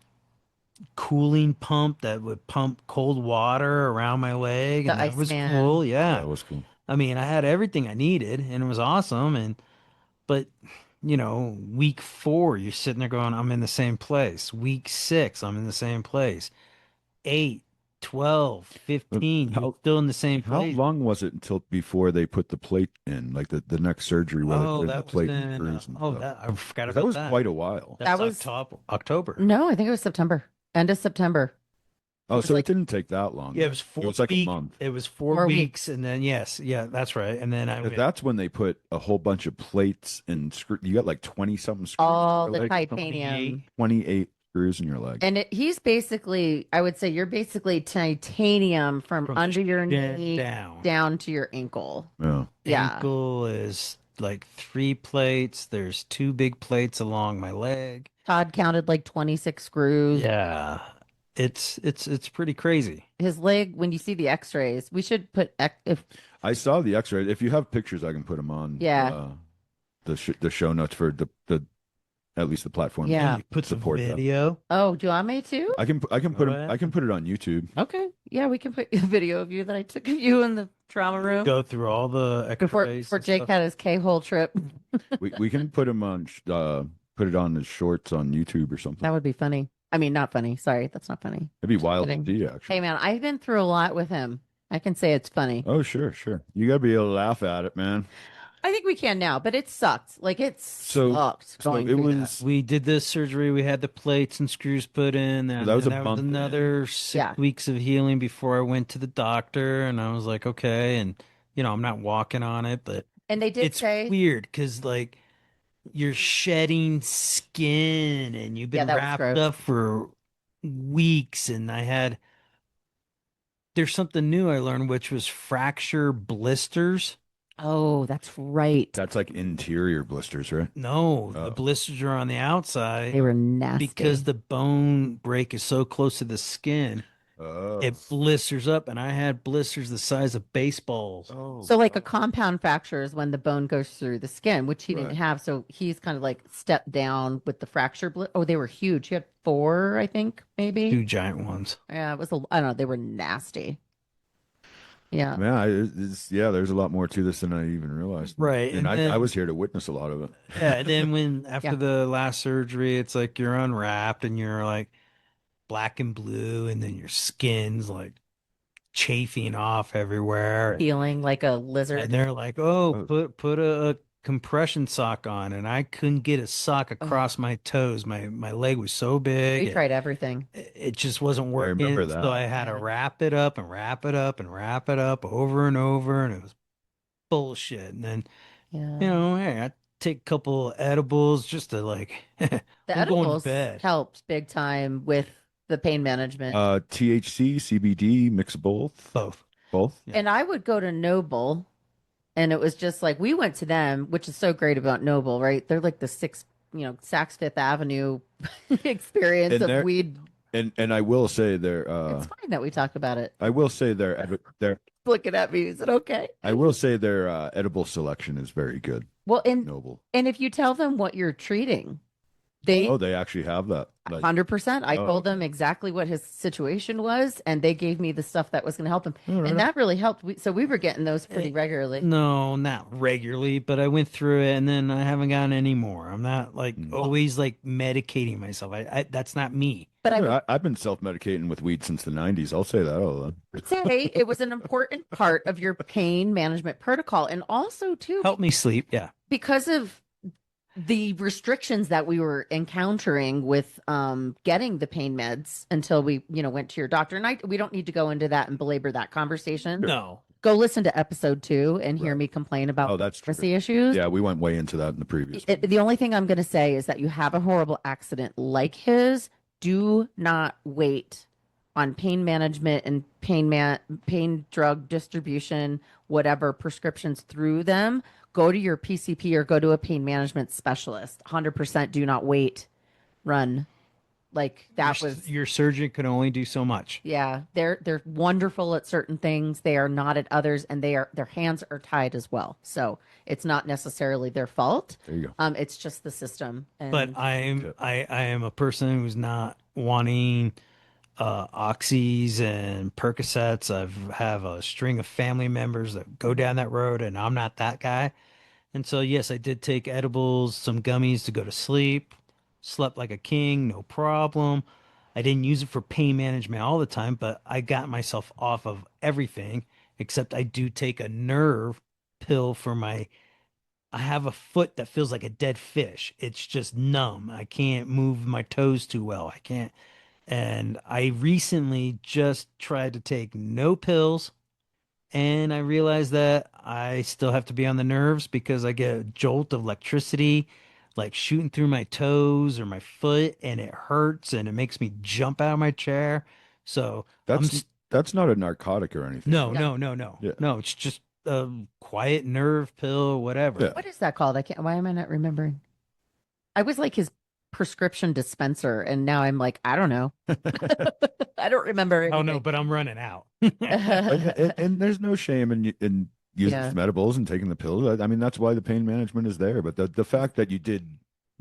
cooling pump that would pump cold water around my leg, The and that was Iceman. cool. That was cool. I mean, I had everything I needed, and it was awesome. But week 4, you're sitting there going, I'm in the same place. Week 6, I'm in the same place. 8, 12, 15, How- you're still in the same How place. long was it until before they put the plate in, like the next surgery where they Oh, put in the that was plate in, and screws and stuff? I forgot 'Cause about that was that. quite a while. That's That was- October. No, I think it was September. End of September. Oh, was so like- it didn't take that long. Yeah, it was 4 It was like weeks. a month. It was 4 4 weeks, and then yeah, that's right. And then I But went, that's when they put a whole bunch of plates and you got like 20 something screws. All in the your leg. titanium. 28 screws in your leg. And he's basically, I would say you're basically titanium from From under your shin knee down. down to your ankle. Yeah. Yeah. Ankle is like 3 plates. There's 2 big plates along my leg. Todd counted like 26 screws. Yeah, it's pretty crazy. His leg, when you see the x-rays, we should put, if I saw the x-ray. If you have pictures, I can put them on Yeah. the show notes for the at least the platforms Yeah. You put the support that. video. Oh, do you want me to? I can Go put ahead. I can put it on YouTube. Okay. Yeah, we can put a video of you that I took of you in the trauma room Go through all the before x-rays and Jake stuff. had his K-hole trip. We can put him on put it on the shorts on YouTube or something. That would be funny. I mean, not funny. Sorry, that's not funny. It'd be wild to kidding. see, actually. Hey, man, I've been through a lot with him. I can say it's funny. Oh, sure, sure. You gotta be able to laugh at it, man. I think we can now, but it sucked. Like it So- sucked So going it through was We did this surgery. We had the plates and screws put in. And That was a that month. another 6 Yeah. weeks of healing before I went to the doctor. And I was like, okay. And, I'm not walking on it, but that. And they did it's say, weird because, like, you're shedding skin and you've Yeah, been that was wrapped gross. up for weeks. And there's something new I learned, which was fracture blisters. "Oh, that's right. that's like interior blisters, right? No, Oh. the blisters are on the outside. They were nasty." Because the bone break is so close to the skin, Oh. it blisters up, and I had blisters the size of baseballs. Oh, So like a compound fracture is when the bone goes through the skin, which he didn't Right. have. So he's kind of like stepped down with the fracture. Oh, they were huge. He had 4, I think, maybe. 2 giant ones. Yeah, it was. I don't know. They were nasty. Yeah. Man, there's a lot more to this than I even realized. Right, And and then- I was here to witness a lot of it. Yeah, and then after Yeah. the last surgery, it's like you're unwrapped and you're like black and blue, and then your skin's like chafing off everywhere. Feeling like a lizard. And they're like, Oh. put a compression sock on, and I couldn't get a sock across my toes. My leg was so big. We tried everything. It just wasn't I working. remember that. So I had to Yeah. wrap it up and wrap it up and wrap it up over and over, and it was bullshit. And then, Yeah. hey, I take a couple edibles just to like The I'm going to edibles bed. helped big time with the pain management. THC, CBD, mix of both. both. Both. Yeah. And I would go to Noble, and it was just like we went to them, which is so great about Noble, right? They're like the Saks Fifth Avenue experience And of they're- weed. And I will say they're It's fine that we talk about it. I will say their Looking at me, is it okay? I will say their edible selection is very good. Well, Noble. and if you tell them what you're treating, they Oh, they actually have that. Like, 100%. I Oh. told them exactly what his situation was, and they gave me the stuff that was going to help him, all right. and that really helped. So we were getting those pretty regularly. No, not regularly, but I went through it, and then I haven't gotten any more. I'm not like Mm. always like medicating myself. I that's not me. But I I've been self-medicating with weed since the 90s. I'll say that. would say it was an important part of your pain management protocol, and also too Help me sleep. Yeah. because of the restrictions that we were encountering with getting the pain meds until we went to your doctor. And we don't need to go into that and belabor that conversation. No. Go listen to episode 2 and hear Right. me complain about Oh, that's true. pharmacy issues. Yeah, we went way into that in the previous. The only thing I'm going to say is that you have a horrible accident like his, do not wait on pain management and pain drug distribution, whatever prescriptions through them. Go to your PCP or go to a pain management specialist. 100% do not wait. Run. Like that was Your surgeon can only do so much. yeah, they're wonderful at certain things. They are not at others, and their hands are tied as well. So it's not necessarily their fault. There you go. It's just the system. And But I am a person who's not wanting oxys and Percocets. Have a string of family members that go down that road, and I'm not that guy. And so yes, I did take edibles, some gummies to go to sleep. Slept like a king, no problem. I didn't use it for pain management all the time, but I got myself off of everything except I do take a nerve pill for I have a foot that feels like a dead fish. It's just numb. I can't move my toes too well. I can't. And I recently just tried to take no pills, and I realized that I still have to be on the nerves because I get a jolt of electricity like shooting through my toes or my foot, and it hurts and it makes me jump out of my chair. So That's not a narcotic or anything. no, Yeah. no. Yeah. No, it's just a quiet nerve pill or whatever. Yeah. what is that called? Why am I not remembering? I was like his prescription dispenser, and now I'm like, I don't know. I don't remember. Oh no, anything. but I'm running out. And there's no shame in using Yeah. some edibles and taking the pill. I mean, that's why the pain management is there. But the fact that you did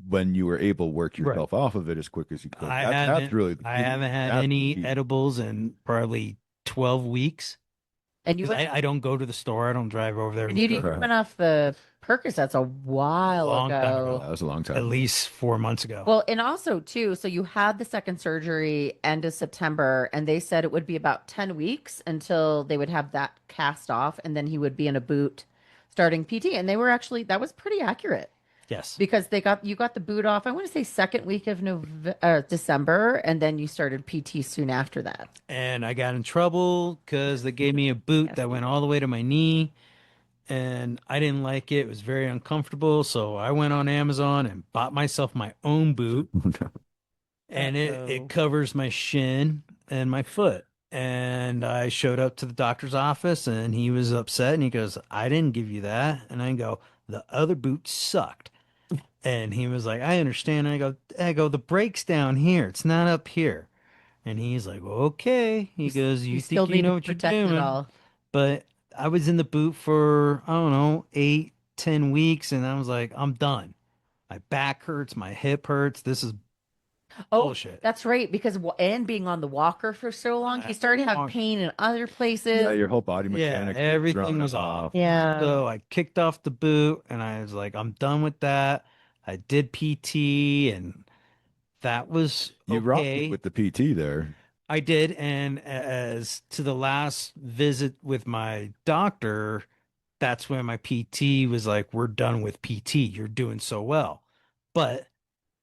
when you were able to work Right. yourself off of it as quick as you could. I That's haven't really the I key. haven't had That's the any key. edibles in probably 12 weeks And you because went I don't go to the store. I don't drive over there and to the you store. went off the Percocets a while Long time Yeah, ago, ago. that was a long at time. least 4 months ago. Well, and also too, so you had the second surgery end of September, and they said it would be about 10 weeks until they would have that cast off, and then he would be in a boot starting PT. And they were actually that was pretty accurate Yes. because you got the boot off, I want to say second week of December, and then you started PT soon after that. And I got in trouble because they gave me a boot Yes. that went all the way to my knee, and I didn't like it. It was very uncomfortable. So I went on Amazon and bought myself my own boot, and it Uh-oh. covers my shin and my foot. And I showed up to the doctor's office, and he was upset, and he goes, "I didn't give you that." And I go, "The other boot sucked." And he was like, "I understand." And I go, "The brake's down here. It's not up here." And he's like, "Okay." He goes, You "You still think you need to know what you're protect it doing?" all. But I was in the boot for, I don't know, 8, 10 weeks, and I was like, "I'm done. My back hurts, my hip hurts. This is Oh, bullshit." that's right. Because and being on the walker for so long, he started to have I- pain in other Yeah, places. your whole body Yeah, mechanics get everything thrown was off. off. Yeah. So I kicked off the boot and I was like, I'm done with that. I did PT and that was You rocked it okay. with the PT there. I did. And as to the last visit with my doctor, that's when my PT was like, "We're done with PT. You're doing so well." But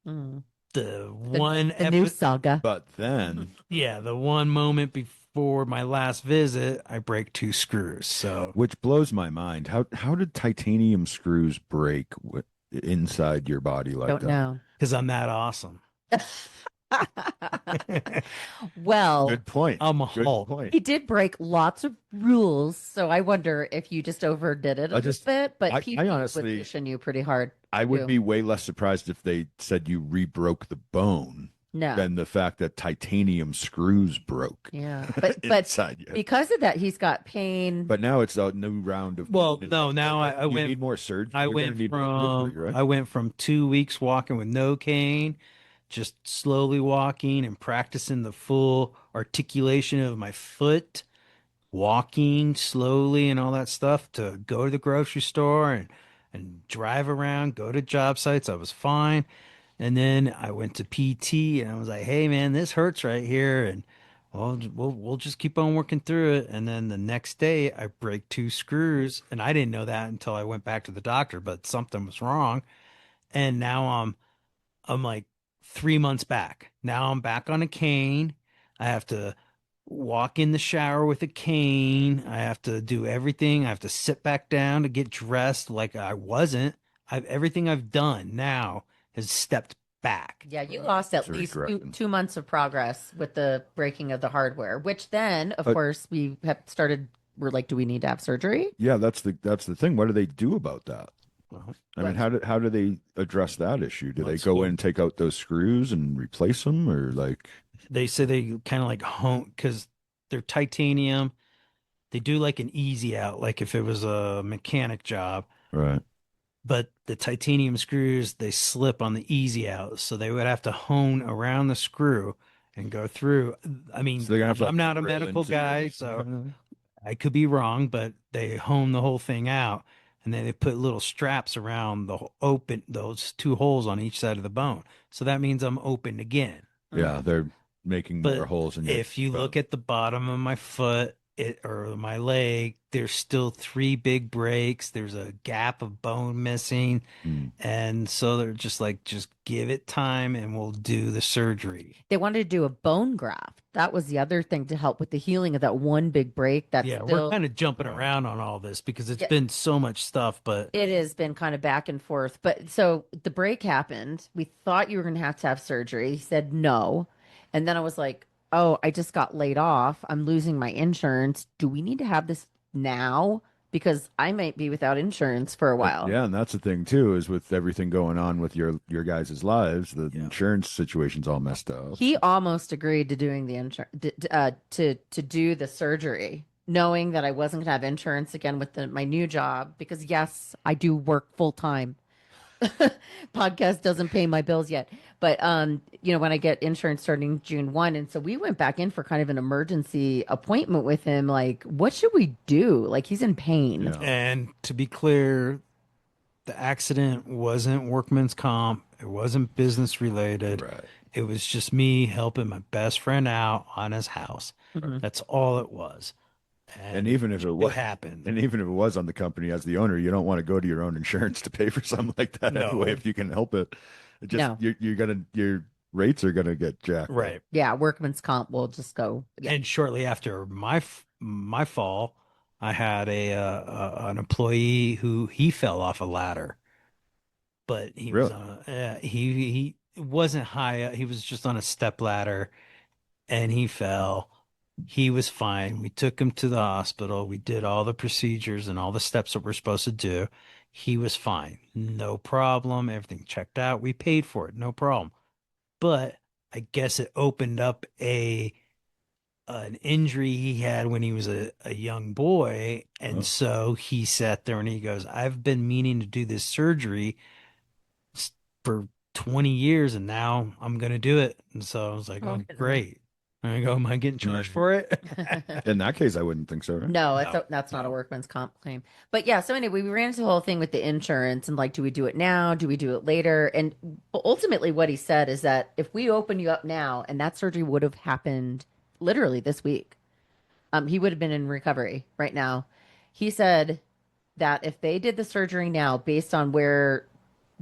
Mm. the The one the new epi saga. But then, yeah, the one moment before my last visit, I break two screws. So which blows my mind, how did titanium screws break inside your body like Don't that? know. because I'm that awesome. Well, Good point. I'm a Good Hulk. point. he did break lots of rules, so I wonder if you just overdid it a I little just, bit. But I PT was honestly, pushing you pretty hard I would too. be way less surprised if they said you rebroke the bone No. than the fact that titanium screws broke Yeah. But inside you. because of that, he's got pain. But now it's a new round of. Well, no, now I you went need more surgery. I You're gonna went need more surgery, right? I went from 2 weeks walking with no cane, just slowly walking and practicing the full articulation of my foot, walking slowly and all that stuff to go to the grocery store and drive around, go to job sites. I was fine. And then I went to PT and I was like, "Hey man, this hurts right here." And well, we'll just keep on working through it. And then the next day I break two screws and I didn't know that until I went back to the doctor, but something was wrong. And now I'm like 3 months back. Now I'm back on a cane. I have to walk in the shower with a cane. I have to do everything. I have to sit back down to get dressed like I wasn't. Everything I've done now has stepped back. Yeah, you lost at That's a least two, regression. 2 months of progress with the breaking of the hardware, which then, of But course, we have started. We're like, do we need to have surgery? yeah, that's the thing. What do they do about that? Well, I mean, how do they address that issue? Do they let's go go. in and take out those screws and replace them, or like, They say they kind of like hone because they're titanium. They do like an easy out, like if it was a mechanic job. right? But the titanium screws, they slip on the easy out. So they would have to hone around the screw and go through. I So mean, they're gonna have to I'm like not a drill medical into guy, so I could be wrong, but they hone the whole thing out. And then they put little straps around those two holes on each side of the bone. So that means I'm open again. Yeah, they're making more But holes in your if you bone. look at the bottom of my foot, or my leg, there's still three big breaks. There's a gap of bone missing. Hmm. And so they're just like, just give it time and we'll do the surgery. They wanted to do a bone graft. That was the other thing to help with the healing of that one big break. That's Yeah, we're still, kind of jumping around on all this because it's yeah, been so much stuff, but it has been kind of back and forth. But so the break happened. We thought you were going to have surgery. He said no. And then I was like, oh, I just got laid off. I'm losing my insurance. Do we need to have this now? Because I might be without insurance for a while. Yeah, and that's the thing too, is with everything going on with your guys' lives, the Yeah. insurance situation's all messed up. He almost agreed to doing the insurance to do the surgery, knowing that I wasn't going to have insurance again with my new job. Because yes, I do work full time, podcast doesn't pay my bills yet. But when I get insurance starting June 1, and so we went back in for kind of an emergency appointment with him. Like, what should we do? Like, he's in pain. Yeah. And to be clear, the accident wasn't workman's comp. It wasn't business related. Right. It was just me helping my best friend out on his house. Mhm. That's all it was. And even if it was, happened. and even if it was on the company as the owner, you don't want to go to your own insurance to pay for something like that No. anyway. If you can help it, it just No. your rates are gonna get jacked up. Right. Yeah, workman's comp will just go. Yeah. And shortly after my fall, I had an employee who he fell off a ladder, but he was Really? on he wasn't high. He was just on a step ladder, and he fell. He was fine. We took him to the hospital. We did all the procedures and all the steps that we're supposed to do. He was fine. No problem. Everything checked out. We paid for it. No problem. But I guess it opened up an injury he had when he was a young boy. And Oh. so he sat there and he goes, I've been meaning to do this surgery for 20 years and now I'm going to do it. And so I was like, oh, great. And I go, am I getting charged for it? In that case, I wouldn't think so. Right? No, No, that's not a workman's comp claim. But yeah, so anyway, we ran into the whole thing with the insurance and like, do we do it now? Do we do it later? And ultimately, what he said is that if we open you up now, and that surgery would have happened literally this week, he would have been in recovery right now. He said that if they did the surgery now, based on where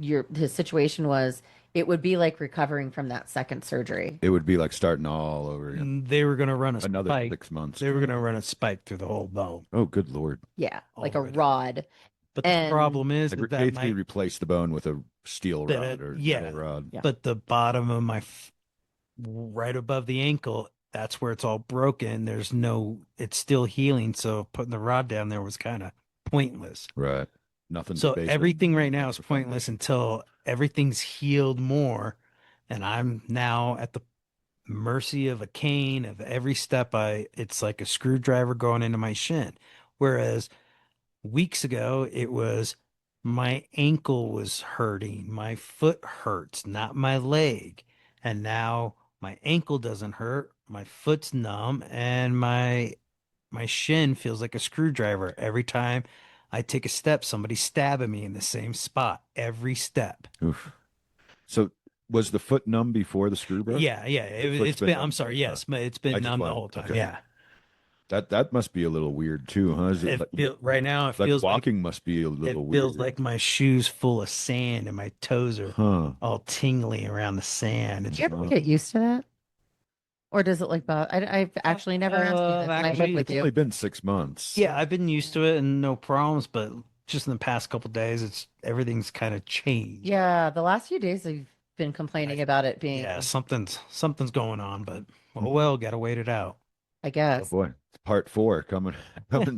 his situation was, it would be like recovering from that second surgery. It would be like starting all over again. They were going to run a Another spike. 6 months. They were going to run a spike through the whole bone. Oh, good Lord. Yeah, like Already. a rod. But the And- problem is Like that basically my, replace the bone with a steel That rod it- or yeah. metal rod. Yeah. but the bottom of my right above the ankle, that's where it's all broken. It's still healing. So putting the rod down there was kind of pointless. Right. Nothing. So to base it. everything right now is That's a pointless until everything's healed more. And I'm now at the mercy of a cane of every step. It's like a screwdriver going into my shin. Whereas weeks ago, it was my ankle was hurting, my foot hurts, not my leg. And now my ankle doesn't hurt, my foot's numb, and my shin feels like a screwdriver every time I take a step. Somebody's stabbing me in the same spot every step. Oof. So was the foot numb before the screw broke? Yeah, Foot's it's been been. numb. I'm sorry. Yes, but it's I been just numb the wanted- whole time. okay. Yeah. That must be a little weird too, huh? Is it Right now, it like feels like walking must be a it little feels weird. like my shoes full of sand and my toes are Huh. all tingly around the sand. Did you ever get used to that? Or does it like bother? I've actually never asked you this. and I actually, live with It's you. only been 6 months. Yeah, I've been used to it and no problems, but just in the past couple days, everything's kind of changed. Yeah, the last few days I've been complaining about it being, Yeah, something's going on, but well, gotta wait it out. I Oh guess. boy, part 4 coming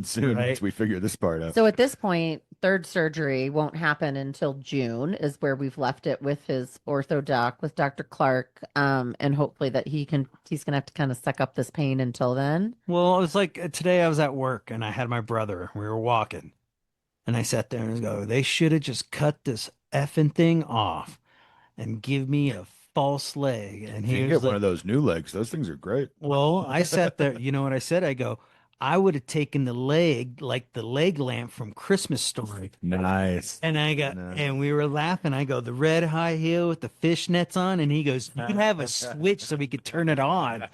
soon Right. once we figure this part out. So at this point, third surgery won't happen until June is where we've left it with his ortho doc, with Dr. Clark. And hopefully that he's gonna have to kind of suck up this pain until then. Well, it's like today I was at work and I had my brother. We were walking, and I sat there and go, "They should have just cut this effing thing off and give me a false leg." And If you he can was get one like, of those new legs, those things are great. "Well," I sat there. You know what I said? I go, "I would have taken the leg like the leg lamp from Christmas Story." Nice. And I got, Nice. and we were laughing. I go, "The red high heel with the fishnets on," and he goes, "You have a switch so we could turn it on."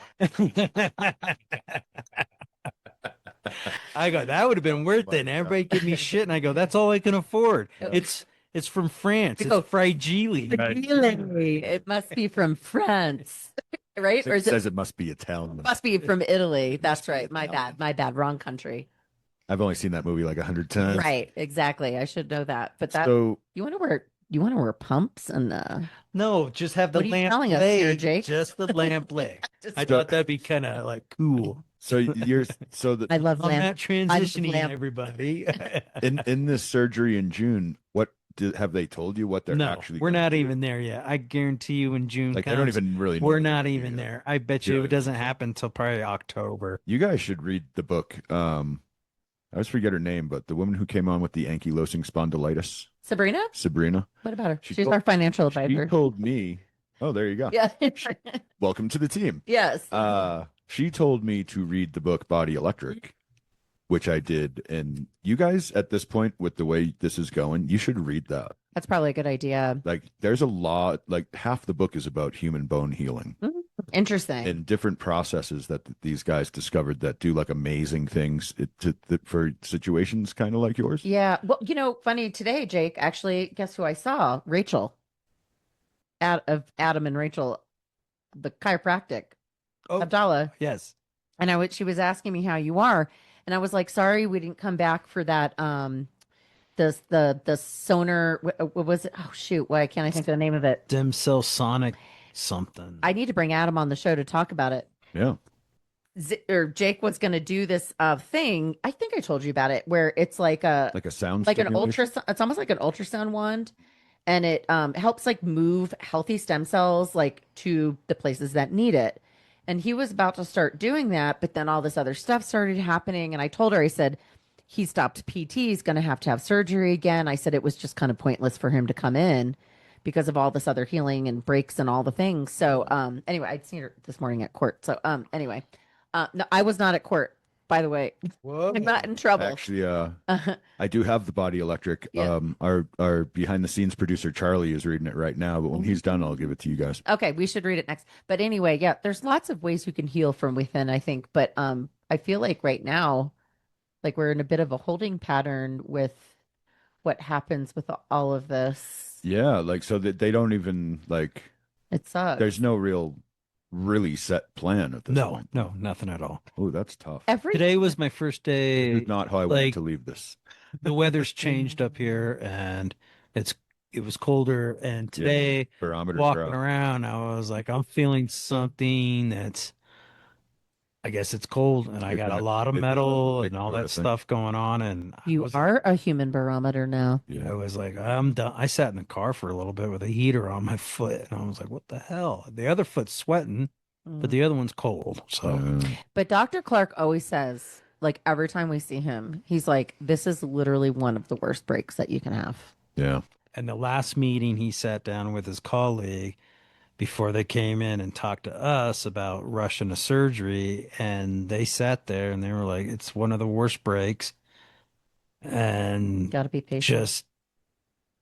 I go, "That would have been worth it." And everybody give me shit, and I go, "That's all I can afford. It's from France. You It's go, fragile." Really? It must be from France, right? Or It is it says it must be Italian. must be from Italy? That's right. My bad. My bad. Wrong country. I've only seen that movie like 100 times. Right. Exactly. I should know that. But that So you want to wear pumps and No, just have the What are you lamp telling us leg. here, Jake? Just the lamp leg. just, I thought that'd be kind of like cool. you're so that I love I'm lamp. not transitioning lamp. everybody. in this surgery in June, have they told you what they're No, actually we're gonna not do? even there yet. I guarantee you when June Like comes, they don't even really know we're what not they're even doing. there. I bet you Yeah. it doesn't happen until probably October. You guys should read the book I always forget her name, but the woman who came on with the ankylosing spondylitis, Sabrina? Sabrina. What about her? She She's told, our financial she advisor. told me, oh, there you go. Yeah. Welcome to the team. Yes. She told me to read the book Body Electric, which I did. And you guys, at this point, with the way this is going, you should read that. That's probably a good idea. Like, there's a lot, like, half the book is about human bone healing Interesting. and different processes that these guys discovered that do like amazing things for situations kind of like yours. Yeah. Well, funny today, Jake, actually, guess who I saw? Rachel, of Adam and Rachel, the chiropractic, Oh, Abdallah. yes. And she was asking me how you are. And I was like, sorry, we didn't come back for that. The sonar, what was it? Oh, shoot. Why can't I think of the name of it? Stem cell sonic something. I need to bring Adam on the show to talk about it. Yeah. Or Jake was going to do this thing. I think I told you about it, where it's like an Stimulation? ultrasound. It's almost like an ultrasound wand, and it helps like move healthy stem cells like to the places that need it. And he was about to start doing that, but then all this other stuff started happening. And I told her, I said, he stopped PT. He's going to have surgery again. I said it was just kind of pointless for him to come in because of all this other healing and breaks and all the things. So anyway, I'd seen her this morning at court. So anyway. No, I was not at court, by the way. Whoa. I'm not in trouble. Actually, I do have the Body Electric. Yeah. Our behind the scenes producer Charlie is reading it right now, but when he's done, I'll give it to you guys. Okay, we should read it next. But anyway, yeah, there's lots of ways you can heal from within, I think. But I feel like right now, like we're in a bit of a holding pattern with what happens with all of this. Yeah, like so that they don't even like. It sucks. There's no really set plan at this point. No, nothing at all. Oh, that's tough. Today was my first day. This is not how I wanted to leave this. The weather's changed up here, and it was colder. And today, barometer's walking up. around, I was like, I'm feeling something that's, I guess it's cold, and I got a lot of metal and all that stuff going on. And you are a human barometer now. Yeah, I was like, I'm done. I sat in the car for a little bit with a heater on my foot, and I was like, what the hell? The other foot's sweating, but the other one's cold. So, But Dr. Clark always says, like every time we see him, he's like, this is literally one of the worst breaks that you can have. Yeah. And the last meeting, he sat down with his colleague before they came in and talked to us about rushing a surgery, and they sat there and they were like, it's one of the worst breaks. And gotta be patient.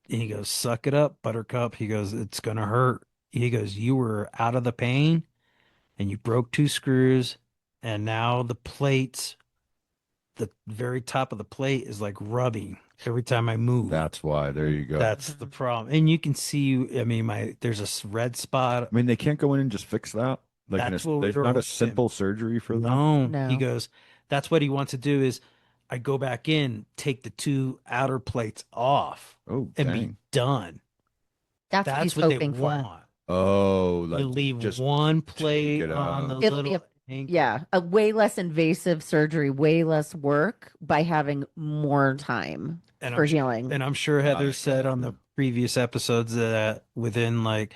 He goes, suck it up, Buttercup. He goes, it's gonna hurt. He goes, you were out of the pain and you broke 2 screws, and now the plates, the very top of the plate is like rubbing every time I move. That's why. There you go. That's the problem. And you can see, I mean, there's a red spot. I mean, they can't go in and just fix that. Like, That's there's not a simple surgery for that. No. He goes, that's what he wants to do is I go back in, take the 2 outer plates off and be done. That's what he's hoping for. Oh, like you leave just one plate on the little a way less invasive surgery, way less work by having more time for healing. And I'm sure Heather said on the previous episodes that within like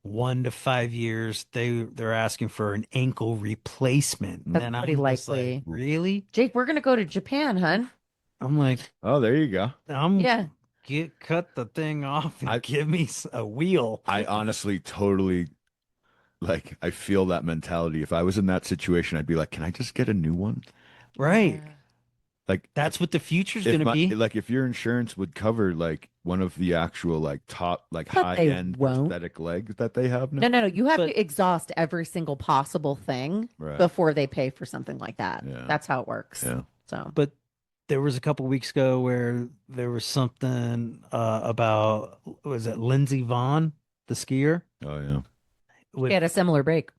1 to 5 years, they're asking for an ankle replacement. That's and pretty I'm likely. Like, really? Jake, we're gonna go to Japan, hun. I'm like, oh, there you go. Cut the thing off and give me a wheel. I honestly totally I feel that mentality. If I was in that situation, I'd be like, can I just get a new one? Right. Yeah. Like that's what the future's going to be. Like if your insurance would cover like one of the actual like top high end prosthetic legs that they have now. No. You have to exhaust every single possible thing before they pay for something like that. Yeah. That's how it works. Yeah. So, but there was a couple weeks ago where there was something about, was it Lindsey Vonn, the skier? Oh yeah. He had a similar break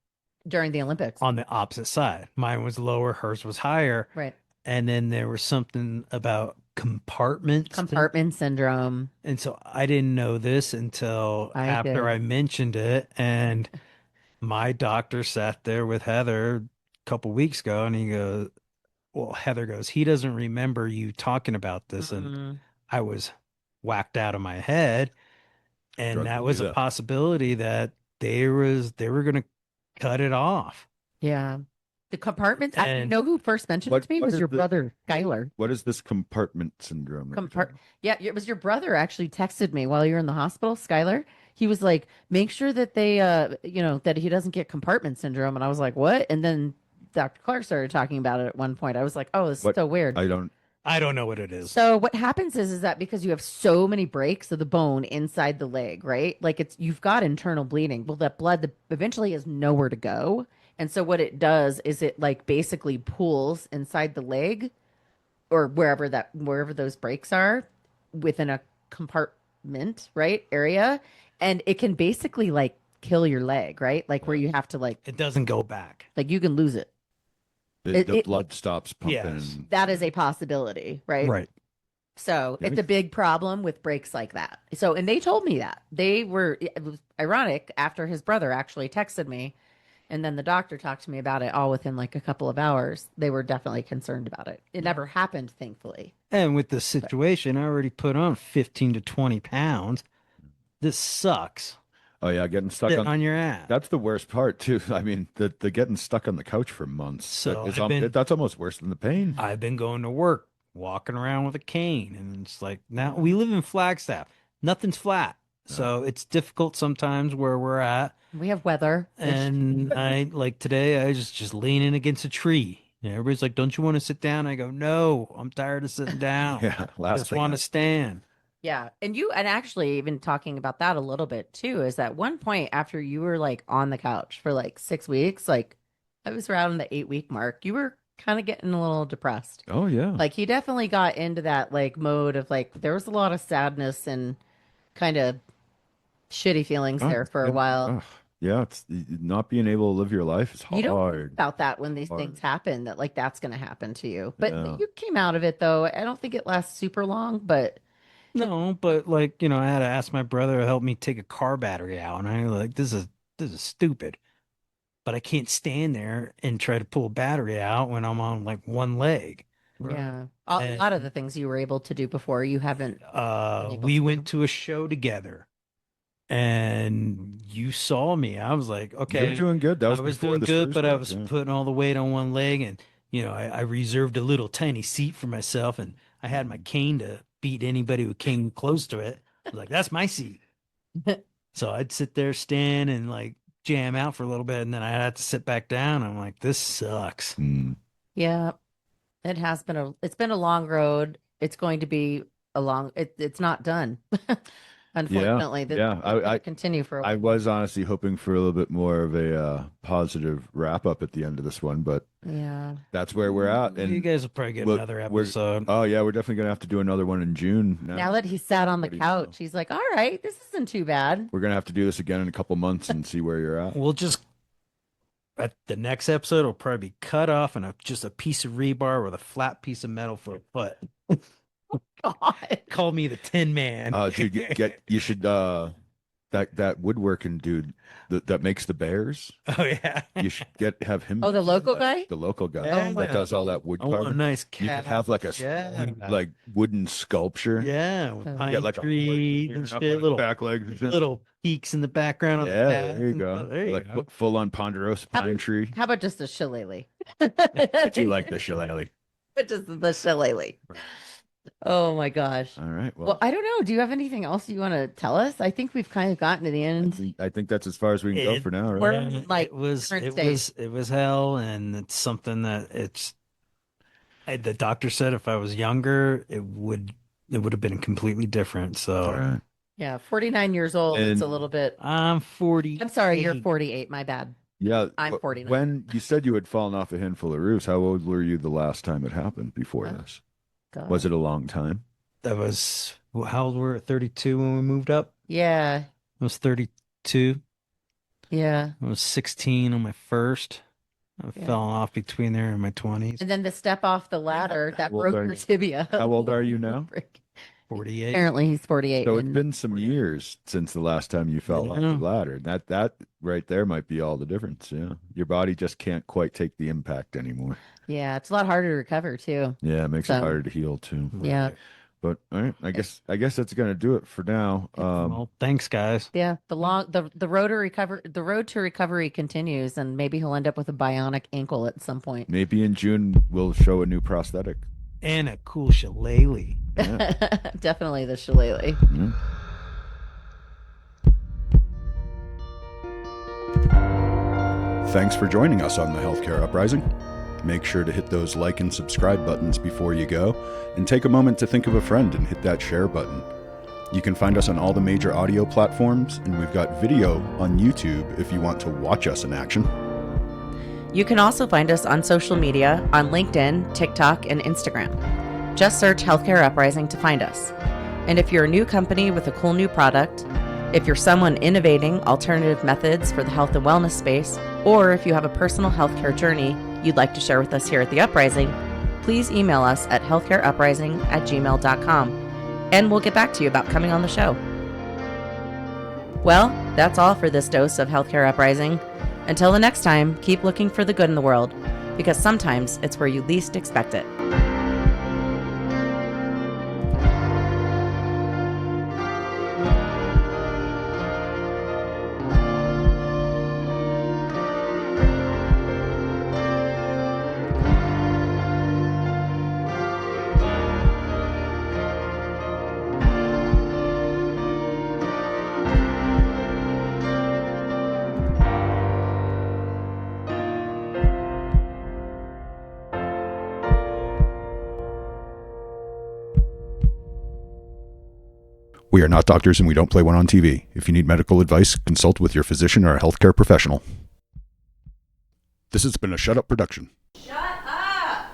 during the Olympics. On the opposite side. Mine was lower, hers was higher. Right. And then there was something about compartment syndrome. And so I didn't know this until after I mentioned it. And my doctor sat there with Heather a couple weeks ago, and he goes, well, Heather goes, he doesn't remember you talking about this. And I was whacked out of my head. And that was a possibility that they were going to cut it off. Yeah. The compartments. You And know who first mentioned it to me what was is your the brother, Skylar. what is this compartment syndrome that you're Compart. talking Yeah, it was your brother actually texted me while you were in the hospital, Skylar. He was like, make sure that they, that he doesn't get compartment syndrome. And I was like, what? And then Dr. Clark started talking about it at one point. I was like, oh, this is What so weird. I don't I don't know what it is. So what happens is that because you have so many breaks of the bone inside the leg, right? Like you've got internal bleeding. Well, that blood eventually has nowhere to go. And so what it does is it like basically pools inside the leg or wherever those breaks are within a compartment, right? Area. And it can basically like kill your leg, right? Like where you have to It doesn't go back. like you can lose it. the It blood stops pumping. Yes. that is a possibility, right? Right. So it's a Yikes. big problem with breaks like that. So, and they told me that it was ironic after his brother actually texted me and then the doctor talked to me about it all within like a couple of hours. They were definitely concerned about it. It never happened, thankfully. And with the situation, I already put on 15 to 20 pounds. This sucks. Oh yeah, getting stuck Sitting on on your ass. that's the worst part too. I mean, the getting stuck on the couch for months. So That's almost worse than the pain. I've been going to work, walking around with a cane, and it's like now we live in Flagstaff. Nothing's flat. So it's difficult sometimes where we're at. We have weather. And I like today, I just leaning against a tree. And everybody's like, "Don't you want to sit down?" I go, "No, I'm tired of sitting down. Yeah, I last just thing. want to stand." Yeah. And actually even talking about that a little bit too, is at one point after you were like on the couch for like 6 weeks, like I was around the 8 week mark, you were kind of getting a little depressed. Oh yeah. Like he definitely got into that like mode of like there was a lot of sadness and kind of shitty feelings there for a while. Yeah, it's not being able to live your life is You don't think hard. about that when these Hard. things happen, that like that's going to happen to you. But Yeah. you came out of it though. I don't think it lasts super long, but No, but like, I had to ask my brother to help me take a car battery out, and I like this is stupid. But I can't stand there and try to pull a battery out when I'm on like one leg. yeah, a lot of the things you were able to do before you haven't. able We to went to a show together, and you saw me. I was like, You're okay, doing good. That I was was before doing the good, but I surgery, was yeah. putting all the weight on one leg, and I reserved a little tiny seat for myself, and I had my cane to beat anybody who came close to it. I was like, that's my seat. So I'd sit there, stand, and like jam out for a little bit, and then I had to sit back down. I'm like, this sucks. Mm. Yeah, it's been a long road. It's going to be it's not done. Unfortunately, yeah. it's going to continue for a I while. was honestly hoping for a little bit more of a positive wrap up at the end of this one, but Yeah. that's where we're at. You And guys will probably get we'll- another we're- episode. oh yeah, we're definitely gonna have to do another one in June. Now that he sat on the Pretty couch, he's like, all right, this isn't too bad. We're gonna have to do this again in a couple months and see where you're at. We'll just at the next episode will probably be cut off and just a piece of rebar with a flat piece of metal for a foot. God. Call me the Tin Man. Dude, you should that woodworking dude that makes the bears. Oh yeah. You should have him. Oh, the local guy? the local guy Yeah. that does all that wood I want a carving. nice You cat. could have like a Yeah. like wooden sculpture. Yeah, with Yeah, pine Get like a trees and shit, little back legs. little peaks in the background. On the Yeah, path there you and go. stuff. There you Like go. full on ponderosa How pine about- tree. How about just a shillelagh? I do like the shillelagh. Just the shillelagh. Oh my gosh. All right. Well, Well, I don't know. Do you have anything else you want to tell us? I think we've kind of gotten to the end. I think that's as far as we can go It- for now, right? We're- Yeah, like, it was current it state. was it was hell, and it's something that the doctor said if I was younger it would have been completely different. So All right. Yeah, 49 years old. It's And- a little bit. I'm 40. I'm sorry, you're 48. My bad. Yeah. I'm 49. When you said you had fallen off a handful of roofs, how old were you the last time it happened before Oh. this? God. Was it a long time? That was how old were we? 32 when we moved up. Yeah. I was 32. Yeah. I was 16 on my first. I Yeah. fell off between there in my 20s. And then the step off the ladder that How old broke are your you? tibia. How old are you now? 48. Apparently he's 48. So it's and- been some years since the last time you fell off the Yeah. ladder. That right there might be all the difference. Yeah. Your body just can't quite take the impact anymore. Yeah, it's a lot harder to recover too. Yeah, it makes So- it harder to heal too. Yeah. But all right, I guess that's gonna do it for now. Well, thanks, guys. Yeah, the road to recovery continues, and maybe he'll end up with a bionic ankle at some point. Maybe in June we'll show a new prosthetic. And a cool shillelagh. Yeah. Definitely the shillelagh. Yeah. Thanks for joining us on the Healthcare Uprising. Make sure to hit those like and subscribe buttons before you go, and take a moment to think of a friend and hit that share button. You can find us on all the major audio platforms, and we've got video on YouTube if you want to watch us in action. You can also find us on social media on LinkedIn, TikTok, and Instagram. Just search Healthcare Uprising to find us. And if you're a new company with a cool new product, if you're someone innovating alternative methods for the health and wellness space, or if you have a personal healthcare journey you'd like to share with us here at The Uprising, please email us at healthcareuprising@gmail.com, and we'll get back to you about coming on the show. Well, that's all for this dose of Healthcare Uprising. Until the next time, keep looking for the good in the world, because sometimes it's where you least expect it. We are not doctors and we don't play one on TV. If you need medical advice, consult with your physician or a healthcare professional. This has been a Shut Up production. Shut up!